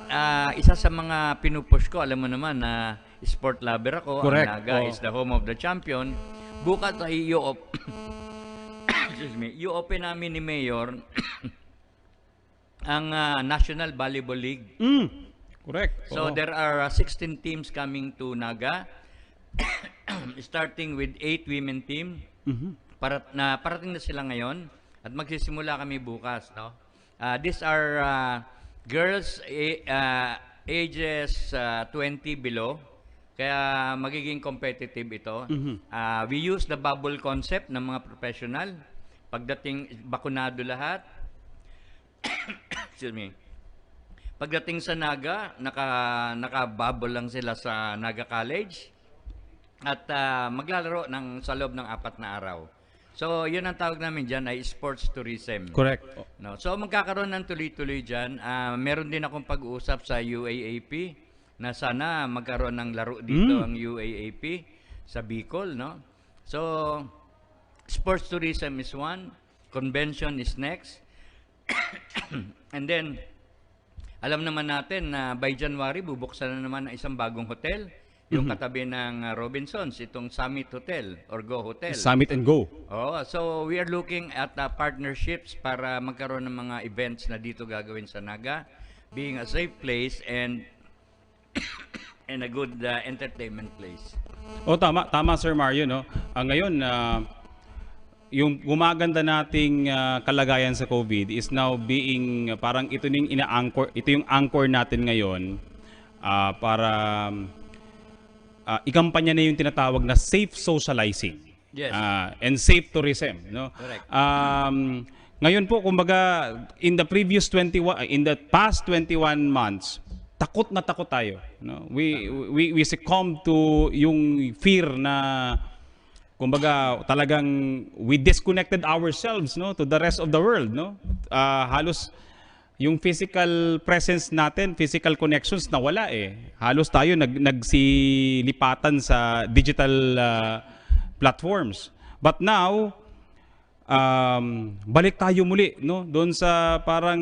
isa sa mga pinupush ko, alam mo naman na sport lover ako. Correct. Ang Naga is the home of the champion. Bukas ay i-open namin ni Mayor ang National Volleyball League. Correct. So there are 16 teams coming to Naga, starting with 8 women team. Parating na sila ngayon at magsisimula kami bukas. No? These are girls ages 20 below, kaya magiging competitive ito. We use the bubble concept ng mga professional. Pagdating bakunado lahat, excuse me. Pagdating sa Naga, naka-bubble lang sila sa Naga College at maglalaro sa loob ng 4 na araw. So, yun ang tawag namin dyan ay sports tourism. Correct. No? So, magkakaroon ng tuloy-tuloy dyan. Meron din akong pag-uusap sa UAAP na sana magkaroon ng laro dito ang UAAP sa Bicol. No? So, sports tourism is one. Convention is next. And then, alam naman natin na by January, bubuksan na naman ang isang bagong hotel. Yung katabi ng Robinsons, itong Summit Hotel or Go Hotel. Summit and Go. So we are looking at partnerships para magkaroon ng mga events na dito gagawin sa Naga, being a safe place and a good entertainment place. Tama Sir Mario, no. Ngayon yung gumaganda nating kalagayan sa COVID is now being parang ito yung anchor natin ngayon para ikampanya na yung tinatawag na safe socializing. Yes. And safe tourism, no? Correct. Ngayon po kumbaga in the past 21 months, takot na takot tayo, no? We succumb to yung fear na kumbaga talagang we disconnected ourselves, no, to the rest of the world, no? Halos yung physical presence natin, physical connections nawala Halos tayo nagsilipatan sa digital platforms. But now balik tayo muli, no, doon sa parang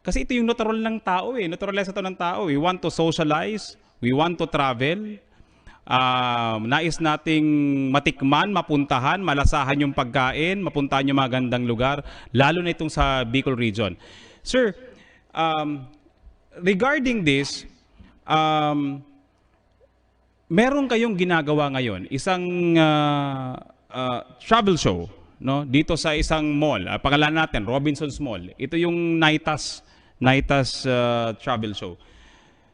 kasi ito yung natural ng tao naturalize ito ng tao. We want to socialize, we want to travel. nais nating matikman, mapuntahan, malasahan yung pagkain, mapuntahan yung magandang lugar, lalo na itong sa Bicol region. Sir, regarding this, meron kayong ginagawa ngayon, isang travel show, no, dito sa isang mall. Pangalan natin, Robinson's Mall. Ito yung Naitas travel show.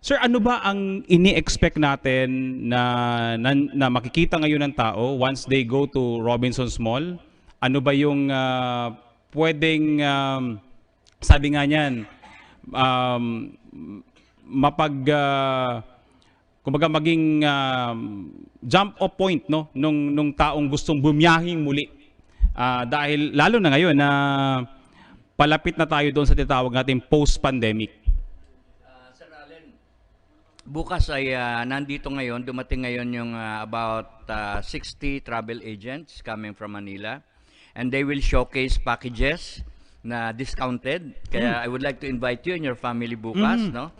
Sir, ano ba ang ini-expect natin na makikita ngayon ng tao once they go to Robinson's Mall? Ano ba yung pwedeng, sabi nga niyan, kumbaga maging jump off point, no, nung taong gustong bumiyahing muli? Dahil lalo na ngayon na palapit na tayo doon sa tinatawag natin post-pandemic. Bukas ay nandito ngayon, dumating ngayon yung about 60 travel agents coming from Manila, and they will showcase packages na discounted. Kaya I would like to invite you and your family bukas, no?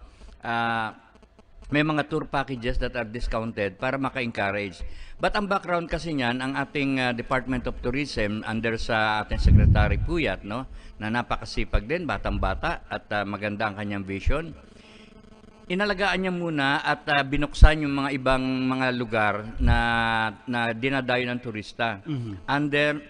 May mga tour packages that are discounted para maka-encourage. But ang background kasi niyan, ang ating Department of Tourism under sa ating Secretary Puyat, no, na napakasipag din, batang-bata at maganda ang kanyang vision. Inalagaan niya muna at binuksan yung mga ibang mga lugar na dinadayo ng turista under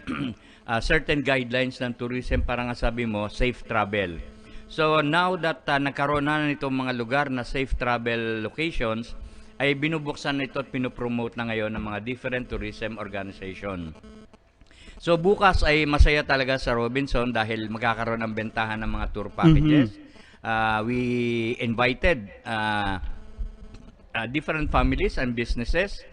certain guidelines ng tourism, para nga sabi mo, safe travel. So now that nagkaroon na nitong mga lugar na safe travel locations, ay binubuksan na ito at pinopromote na ngayon ng mga different tourism organization. So bukas ay masaya talaga sa Robinson dahil magkakaroon ng bentahan ng mga tour packages. We invited different families and businesses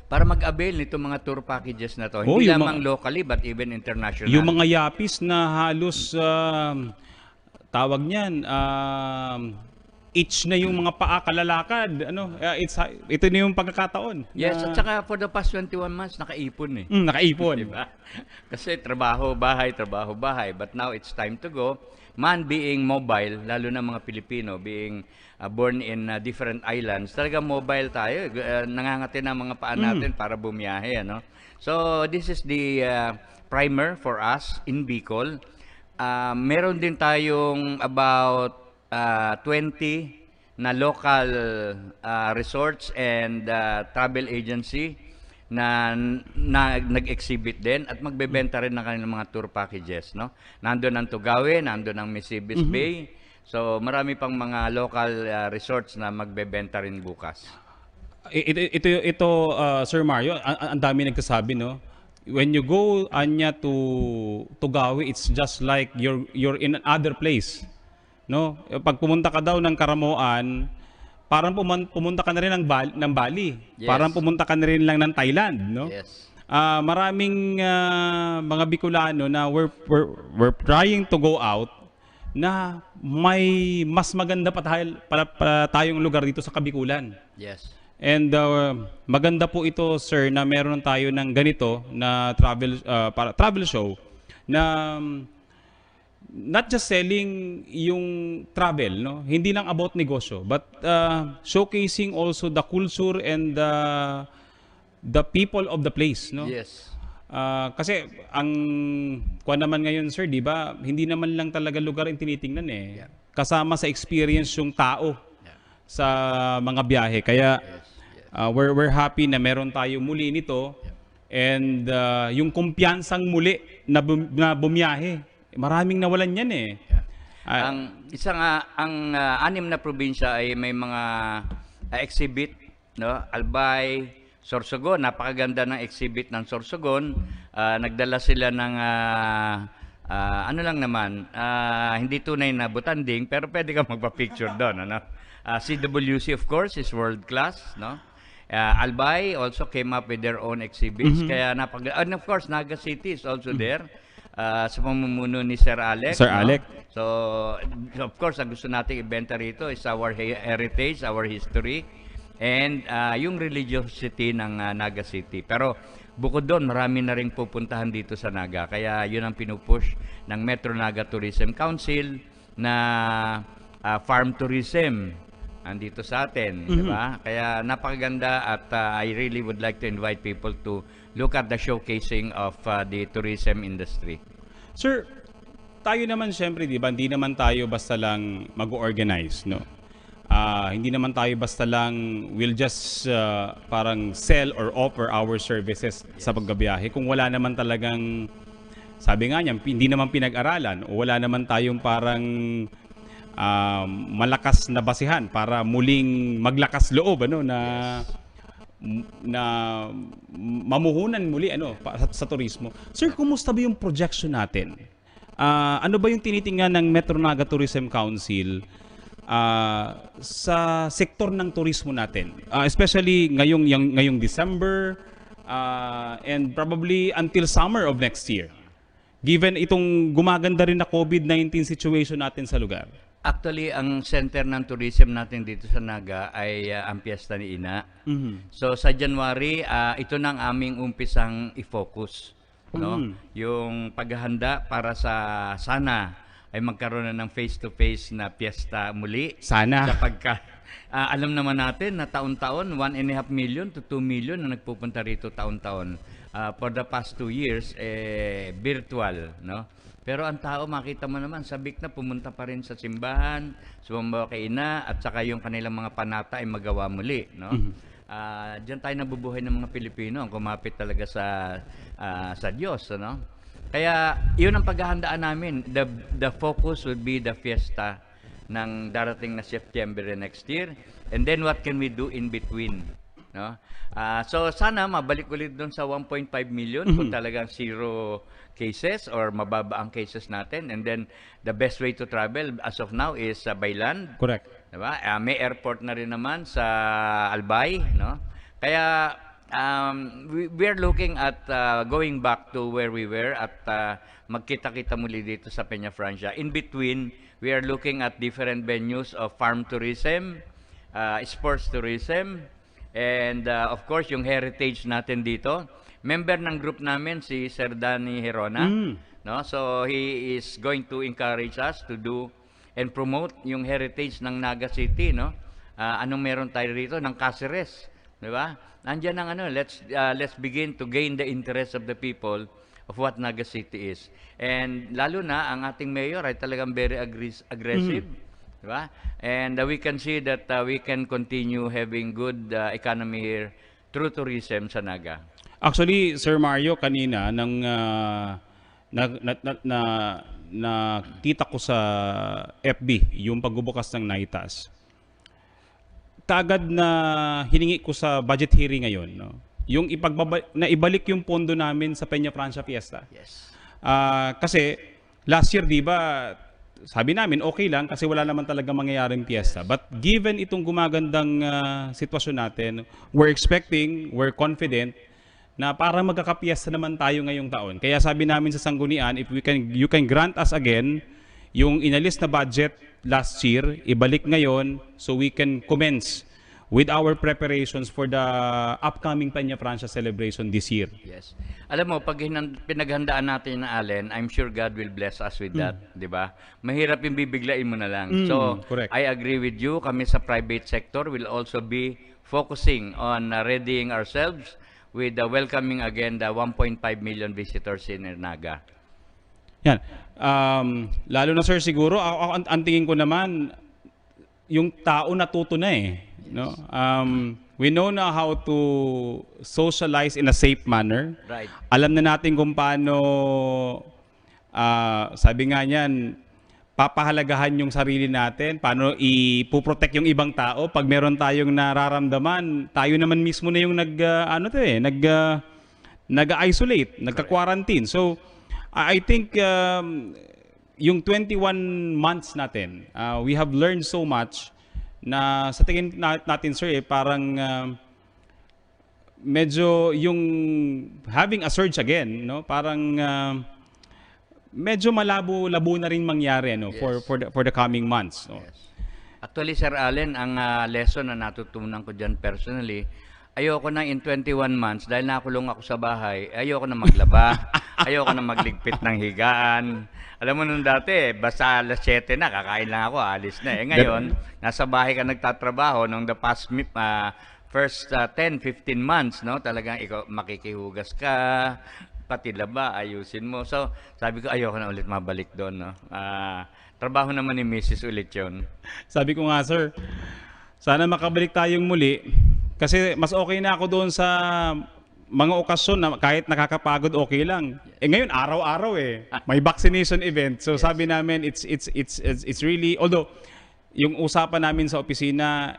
para mag-avail nito mga tour packages na to. Hindi lamang locally but even international. Yung mga yapis na halos tawag niyan, itch na yung mga paa kalalakad. Ito na yung pagkakataon. Yes, at saka for the past 21 months, nakaipon eh. Nakaipon. Diba? Kasi trabaho, bahay. But now it's time to go. Man being mobile, lalo na mga Pilipino, being born in different islands, talaga mobile tayo. Nangangati na mga paa natin para bumiyahe. Ano? So this is the primer for us in Bicol. Meron din tayong about 20 na local resorts and travel agency na nag-exhibit din at magbebenta rin ng kanilang mga tour packages, no? Nandoon ang Tugawe, nandoon ang Misibis Bay. So marami pang mga local resorts na magbebenta rin bukas. Ito Sir Mario, ang dami nagsasabi, no? When you go Anya to Tugawe, it's just like you're in another place, no? Pag pumunta ka daw ng Karamoan, parang pumunta ka na rin ng Bali. Yes. Parang pumunta ka na rin lang ng Thailand, no? Yes. Maraming mga Bicolano na we're trying to go out na may mas maganda pa tayong lugar dito sa Kabikulan. Yes. And maganda po ito, sir, na meron tayo ng ganito na travel show na not just selling yung travel, no? Hindi lang about negosyo, but showcasing also the culture and the people of the place, no? Yes. Kasi ang kuwan naman ngayon, sir, di ba? Hindi naman lang talaga lugar yung tinitingnan eh. Yeah. Kasama sa experience yung tao sa mga biyahe. Kaya we're happy na meron tayo muli nito and yung kumpiyansang muli na bumiyahe. Maraming nawalan yan eh. Ang anim na probinsya ay may mga exhibit, no? Albay, Sorsogon, napakaganda ng exhibit ng Sorsogon. Nagdala sila ng ano lang naman, hindi tunay na butanding, pero pwede ka magpa-picture doon, ano? CWC of course is world class, no? Albay also came up with their own exhibits. Kaya and of course Naga City is also there. Sa pamumuno ni Sir Alec. Sir Alec. So, of course, ang gusto nating ibenta rito is our heritage, our history, and yung religiosity ng Naga City. Pero bukod doon, marami na rin pupuntahan dito sa Naga. Kaya yun ang pinupush ng Metro Naga Tourism Council na farm tourism andito sa atin, di ba? Kaya napakaganda at I really would like to invite people to look at the showcasing of the tourism industry. Sir, tayo naman syempre, di ba, hindi naman tayo basta lang mag-organize, no? Hindi naman tayo basta lang will just parang sell or offer our services sa paggabiyahe kung wala naman talagang, sabi nga niya, hindi naman pinag-aralan o wala naman tayong parang malakas na basihan para muling maglakas loob, ano, na mamuhunan muli, ano, sa turismo. Sir, kumusta ba yung projection natin? Ano ba yung tinitingnan ng Metro Naga Tourism Council sa sektor ng turismo natin, especially ngayong December and probably until summer of next year, given itong gumaganda rin na COVID-19 situation natin sa lugar? Actually, ang center ng tourism natin dito sa Naga ay ang Fiesta ni Ina. So sa January, ito nang aming umpisang i-focus, no? Yung paghahanda para sa sana ay magkaroon na ng face-to-face na piyesta muli. Sana. Sapagka alam naman natin na taon-taon 1.5 million to 2 million na nagpupunta rito taon-taon. For the past 2 years, virtual, no? Pero ang tao, makita mo naman, sabik na pumunta pa rin sa simbahan, sumamba kay Ina, at saka yung kanilang mga panata ay magawa muli, no? Diyan tayo nabubuhay ng mga Pilipino, ang kumapit talaga sa Diyos, no? Kaya yun ang paghahandaan namin. The focus will be the fiesta ng darating na September next year, and then what can we do in between, no? So sana mabalik ulit doon sa 1.5 million kung talagang zero cases or mababa ang cases natin, and then the best way to travel as of now is by land. Correct. Diba? May airport na rin naman sa Albay, no? Kaya we are looking at going back to where we were at magkita-kita muli dito sa Peñafrancia. In between, we are looking at different venues of farm tourism, sports tourism, and of course yung heritage natin dito. Member ng group namin si Sir Danny Herona, no? So he is going to encourage us to do and promote yung heritage ng Naga City, no? Anong meron tayo rito ng Cáceres, di ba? Nandiyan ang ano, let's begin to gain the interest of the people of what Naga City is. And lalo na ang ating mayor ay talagang very aggressive, di ba? And we can see that we can continue having good economy here through tourism sa Naga. Actually, Sir Mario, kanina nang nakita ko sa FB yung pagbubukas ng Naitas, kaagad na hiningi ko sa budget hearing ngayon, no? Yung ibalik yung pondo namin sa Peñafrancia Fiesta. Yes. Kasi last year, di ba, sabi namin okay lang kasi wala naman talaga mangyayaring fiesta. But given itong gumagandang sitwasyon natin, we're confident na para magkakapiesta naman tayo ngayong taon. Kaya sabi namin sa Sanggunian, if you can grant us again yung inalis na budget last year, ibalik ngayon so we can commence with our preparations for the upcoming Peñafrancia celebration this year. Yes. Alam mo, pag pinaghandaan natin na Allen, I'm sure God will bless us with that, di ba? Mahirap yung bibiglain mo na lang. So, correct. I agree with you. Kami sa private sector will also be focusing on readying ourselves with welcoming again the 1.5 million visitors in Naga. Yan. Lalo na sir, siguro, ang tingin ko naman, yung tao natuto na eh. No? We know na how to socialize in a safe manner. Right. Alam na natin kung paano, sabi nga niyan, papahalagahan yung sarili natin, paano ipoprotect yung ibang tao. Pag meron tayong nararamdaman, tayo naman mismo na yung nag-isolate, nagka-quarantine. So, I think yung 21 months natin, we have learned so much na sa tingin natin, sir, parang medyo yung having a surge again, no? Parang medyo malabo-labo na rin mangyari, no? Yes. for the coming months, no? Yes. Actually, Sir Allen, ang lesson na natutunan ko dyan personally, ayoko na in 21 months dahil nakulong ako sa bahay, ayoko na maglaba, ayoko na magligpit ng higaan. Alam mo nung dati, basta alas 7 na, kakain lang ako, alis na. Ngayon, nasa bahay ka nagtatrabaho nung the past first 10-15 months, no? Talagang ikaw makikihugas ka, pati laba, ayusin mo. So, sabi ko, ayoko na ulit mabalik doon, no? Trabaho naman ni Mrs. ulit yun. Sabi ko nga, sir, sana makabalik tayong muli kasi mas okay na ako doon sa mga okasyon na kahit nakakapagod okay lang. Ngayon araw-araw may vaccination event. So sabi namin it's really, although yung usapan namin sa opisina,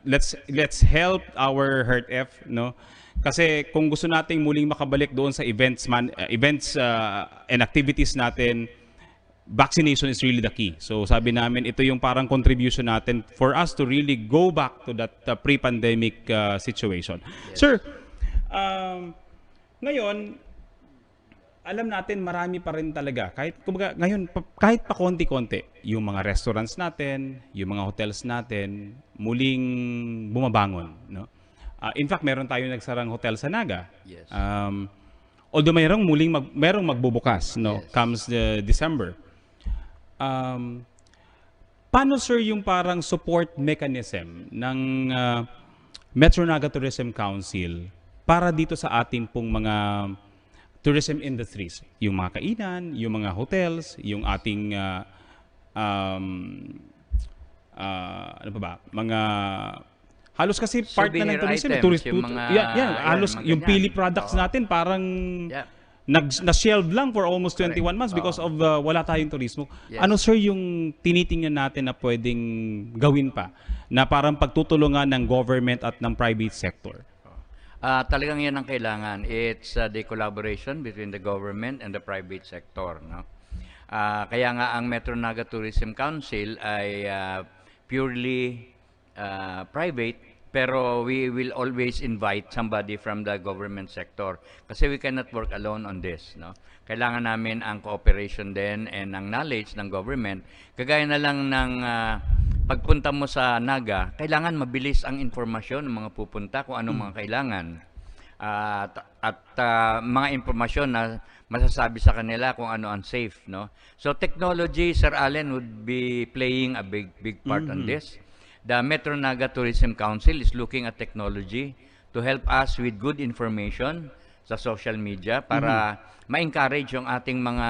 let's help our HERTF, no? Kasi kung gusto nating muling makabalik doon sa events and activities natin, vaccination is really the key. So sabi namin, ito yung parang contribution natin for us to really go back to that pre-pandemic situation. Yes. Sir, ngayon, alam natin marami pa rin talaga. Ngayon, kahit pa konti-konti, yung mga restaurants natin, yung mga hotels natin, muling bumabangon, no? In fact, meron tayong nagsarang hotel sa Naga. Yes. Although merong magbubukas, no, yes, comes December. Paano, sir, yung parang support mechanism ng Metro Naga Tourism Council para dito sa ating pong mga tourism industries? Yung mga kainan, yung mga hotels, yung ating ano pa ba? Mga halos kasi part na ng tourism, halos yung pili products natin parang na-shelved lang for almost 21 months because of wala tayong turismo. Yes. Ano, sir, yung tinitingnan natin na pwedeng gawin pa na parang pagtutulungan ng government at ng private sector? Talagang yan ang kailangan. It's the collaboration between the government and the private sector, no? Kaya nga ang Metro Naga Tourism Council ay purely private, pero we will always invite somebody from the government sector kasi we cannot work alone on this, no? Kailangan namin ang cooperation din and ang knowledge ng government. Kagaya na lang ng pagpunta mo sa Naga, kailangan mabilis ang informasyon ng mga pupunta kung anong mga kailangan. At mga informasyon na masasabi sa kanila kung ano ang safe, no? So technology, Sir Allen, would be playing a big part on this. The Metro Naga Tourism Council is looking at technology to help us with good information sa social media para ma-encourage yung ating mga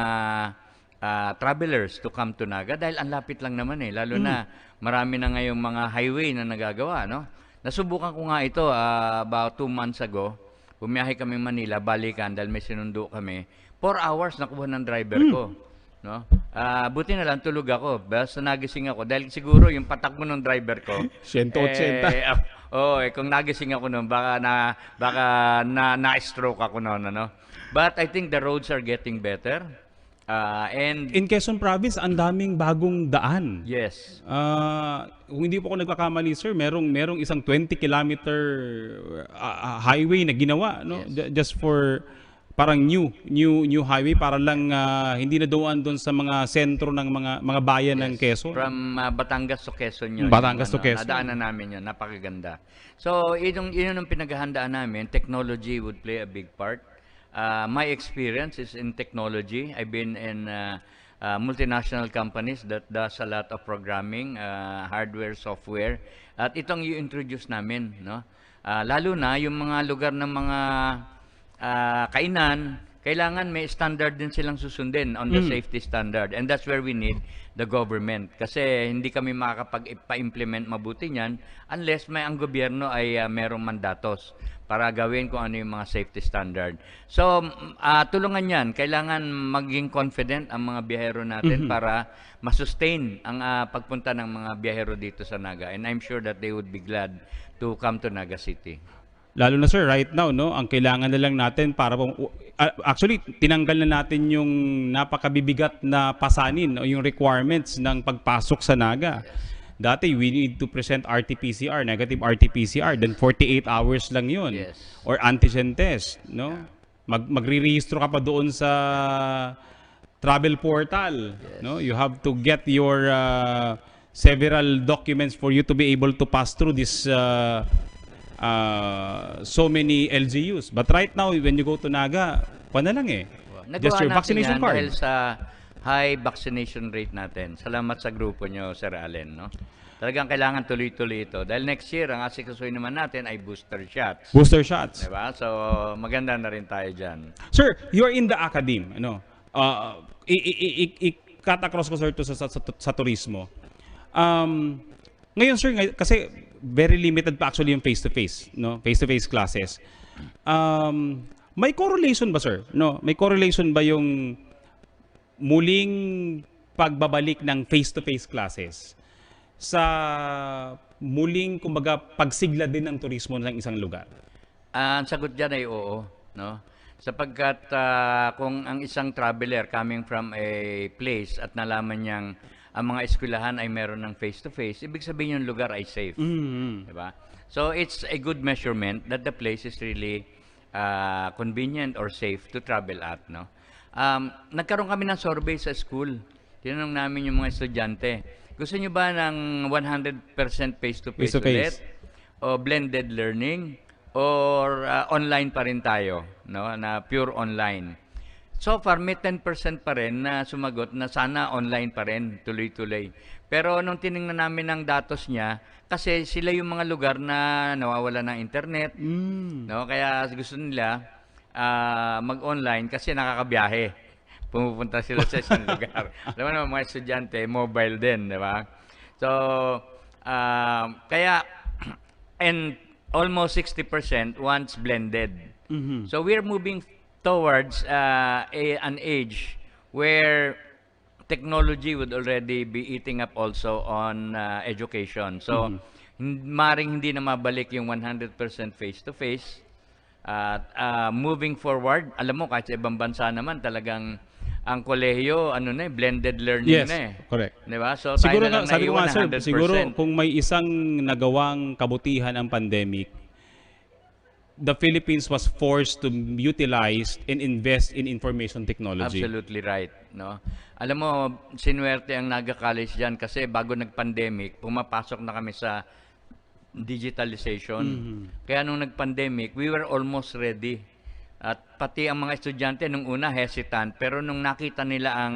travelers to come to Naga dahil ang lapit lang naman lalo na marami na ngayong mga highway na nagagawa, no? Nasubukan ko nga ito about 2 months ago. Bumiyahe kami Manila, balikan dahil may sinundo kami. 4 hours nakuha ng driver ko, no? Buti na lang tulog ako. Basta nagising ako dahil siguro yung patakbo ng driver ko 180. kung nagising ako noon baka na-stroke ako noon, ano? But I think the roads are getting better. And in Quezon Province, ang daming bagong daan. Yes. Kung hindi po ako nagkakamali, sir, merong isang 20-kilometer highway na ginawa, no? Yes. Just for parang new highway para lang hindi na doon sa mga sentro ng mga bayan ng Quezon. From Batangas to Quezon yun. Batangas to Quezon. Nadaanan namin yun, napakaganda. So, yun ang pinaghahandaan namin. Technology would play a big part. My experience is in technology. I've been in multinational companies that does a lot of programming, hardware, software. At itong i-introduce namin, no? Lalo na yung mga lugar ng mga kainan, kailangan may standard din silang susundin on the safety standard. And that's where we need the government. Kasi hindi kami makakapag-implement mabuti niyan unless ang gobyerno ay merong mandatos para gawin kung ano yung mga safety standard. So, tulungan yan. Kailangan maging confident ang mga biyahero natin para masustain ang pagpunta ng mga biyahero dito sa Naga. And I'm sure that they would be glad to come to Naga City. Lalo na, sir, right now, no, ang kailangan na lang natin para actually tinanggal na natin yung napakabibigat na pasanin o yung requirements ng pagpasok sa Naga. Dati we need to present RT-PCR, negative RT-PCR, then 48 hours lang yun. Yes. Or antigen test, no? Magre-rehistro ka pa doon sa travel portal, no? You have to get your several documents for you to be able to pass through this so many LGUs. But right now, when you go to Naga, na lang eh. Just your vaccination card. Dahil sa high vaccination rate natin. Salamat sa grupo nyo, Sir Allen. No? Talagang kailangan tuloy-tuloy ito. Dahil next year, ang asikasuhin naman natin ay booster shots. Booster shots. Diba? So, maganda na rin tayo dyan. Sir, you're in the academe. Ano? I-cut across ko, sir, to sa turismo. Ngayon, sir, kasi very limited pa actually yung face-to-face, no? Face-to-face classes. May correlation ba, sir? No? May correlation ba yung muling pagbabalik ng face-to-face classes sa muling, kumbaga, pagsigla din ng turismo ng isang lugar? Ang sagot dyan ay oo. No? Sapagkat kung ang isang traveler coming from a place at nalaman niyang ang mga eskwelahan ay meron ng face-to-face, ibig sabihin yung lugar ay safe. Diba? So it's a good measurement that the place is really convenient or safe to travel at. No? Nagkaroon kami ng survey sa school. Tinanong namin yung mga estudyante, gusto nyo ba ng 100% face-to-face ulit? O blended learning? Or online pa rin tayo? No? Na pure online. So far, may 10% pa rin na sumagot na sana online pa rin, tuloy-tuloy. Pero nung tinignan namin ang datos niya, kasi sila yung mga lugar na nawawala ng internet, no? Kaya gusto nila mag-online kasi nakakabiyahe. Pumupunta sila sa isang lugar. Alam mo naman, mga estudyante, mobile din, di ba? So, kaya, and almost 60% wants blended. So, we're moving towards an age where technology would already be eating up also on education. So, maring hindi na mabalik yung 100% face-to-face. Moving forward, alam mo, kahit sa ibang bansa naman, talagang ang kolehiyo, blended learning na eh. Yes, correct. Diba? So, siguro tayo na lang sabi ko nga, sir, 100%. siguro kung may isang nagawang kabutihan ang pandemic, the Philippines was forced to utilize and invest in information technology. Absolutely right. No? Alam mo, sinuwerte ang Naga College dyan kasi bago nag-pandemic, pumapasok na kami sa digitalization. Kaya nung nag-pandemic, we were almost ready. At pati ang mga estudyante nung una hesitant, pero nung nakita nila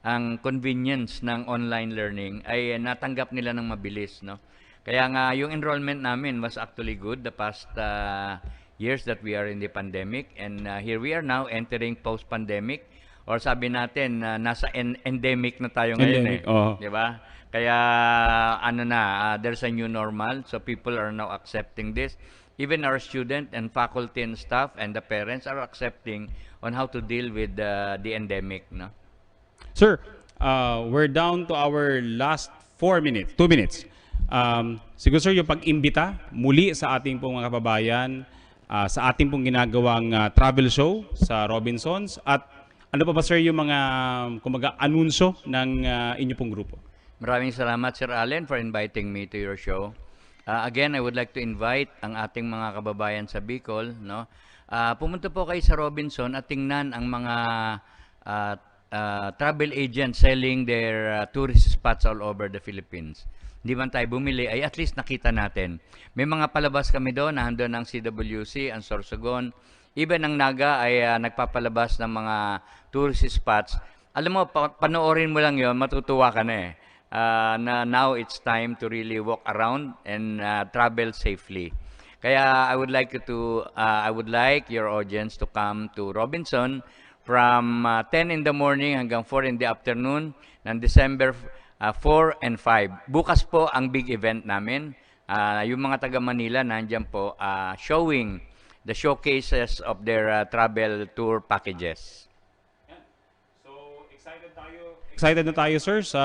ang convenience ng online learning, ay natanggap nila ng mabilis. No? Kaya nga, yung enrollment namin was actually good the past years that we are in the pandemic. And here we are now entering post-pandemic. Or sabi natin, nasa endemic na tayo ngayon. Diba? Kaya, there's a new normal. So people are now accepting this. Even our student and faculty and staff and the parents are accepting on how to deal with the endemic. No? Sir, we're down to our last 2 minutes. Siguro sir, yung pag-imbita muli sa ating pong mga kababayan, sa ating pong ginagawang travel show sa Robinsons, at ano pa ba sir yung mga kumaga anunsyo ng inyo pong grupo? Maraming salamat Sir Allen for inviting me to your show. Again, I would like to invite ang ating mga kababayan sa Bicol, no? Pumunta po kayo sa Robinson at tingnan ang mga travel agents selling their tourist spots all over the Philippines. Hindi man tayo bumili, ay at least nakita natin. May mga palabas kami doon, nandun ang CWC, ang Sorsogon. Even ang Naga ay nagpapalabas ng mga tourist spots. Alam mo, panoorin mo lang yon, matutuwa ka na eh. Na now it's time to really walk around and travel safely. Kaya I would like your audience to come to Robinson from 10 in the morning hanggang 4 in the afternoon ng December 4 and 5. Bukas po ang big event namin. Yung mga taga Manila nandiyan po showing the showcases of their travel tour packages. Excited na tayo sir sa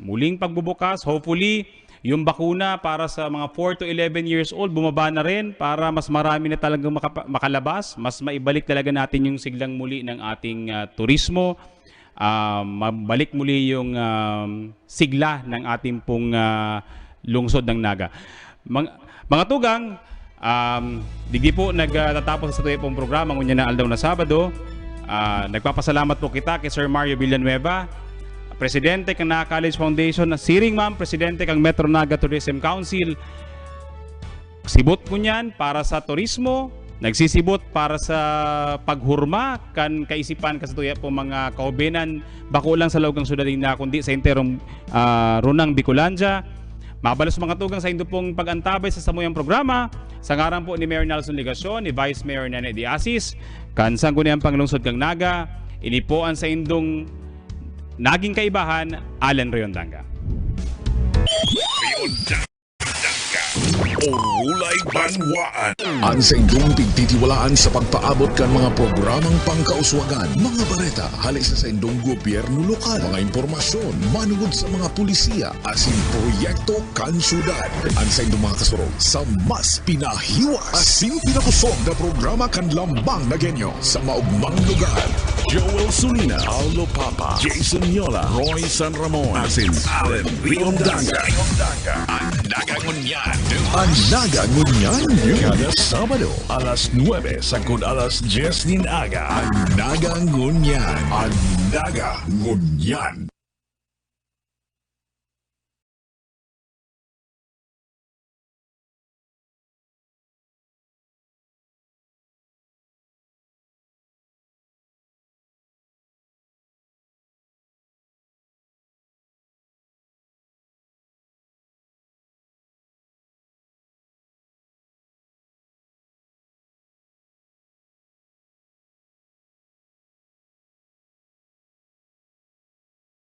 muling pagbubukas. Hopefully, yung bakuna para sa mga 4 to 11 years old bumaba na rin para mas marami na talagang makalabas. Mas maibalik talaga natin yung siglang muli ng ating turismo. Mabalik muli yung sigla ng ating pong lungsod ng Naga. Mga tugang, digdi po nagtatapos sa tuwi pong programa ngunya na aldaw na Sabado. Nagpapasalamat po kita kay Sir Mario Villanueva, Presidente ng Naga College Foundation, Siring Ma'am, Presidente ng Metro Naga Tourism Council. nagsibot kunyan para sa turismo, nagsisibot para sa paghurma kan kaisipan kasatuya po mga kaubenan bako lang sa lawgang syudad na kundi sa enterong runang Bicolandia. Mabalos mga tugang sa indo pong pag-antabay sa samuyang programa sa ngaran po ni Mayor Nelson Ligacion, ni Vice Mayor Nene de Asis, kan sangguniang panglungsod kang Naga, inipoan sa indong naging kaibahan, Alan Riondanga. Orulay Banwaan. Ang sa indong pigtitiwalaan sa pagpaabot kan mga programang pangkauswagan, mga bareta, halis sa indong gobyerno lokal, mga impormasyon, manugod sa mga pulisiya, asin proyekto kan syudad. Ang sa indong mga kasurog sa mas pinahiwas, asin pinakusog na programa kan lambang na genyo sa maugmang lugar. Joel Sulina, Aldo Papa, Jason Yola, Roy San Ramon, asin Alan Riondanga. Ang nagangunyan. Ang nagangunyan kada Sabado, alas 9 sagud alas 10 nin aga. Ang nagangunyan. Ang nagangunyan.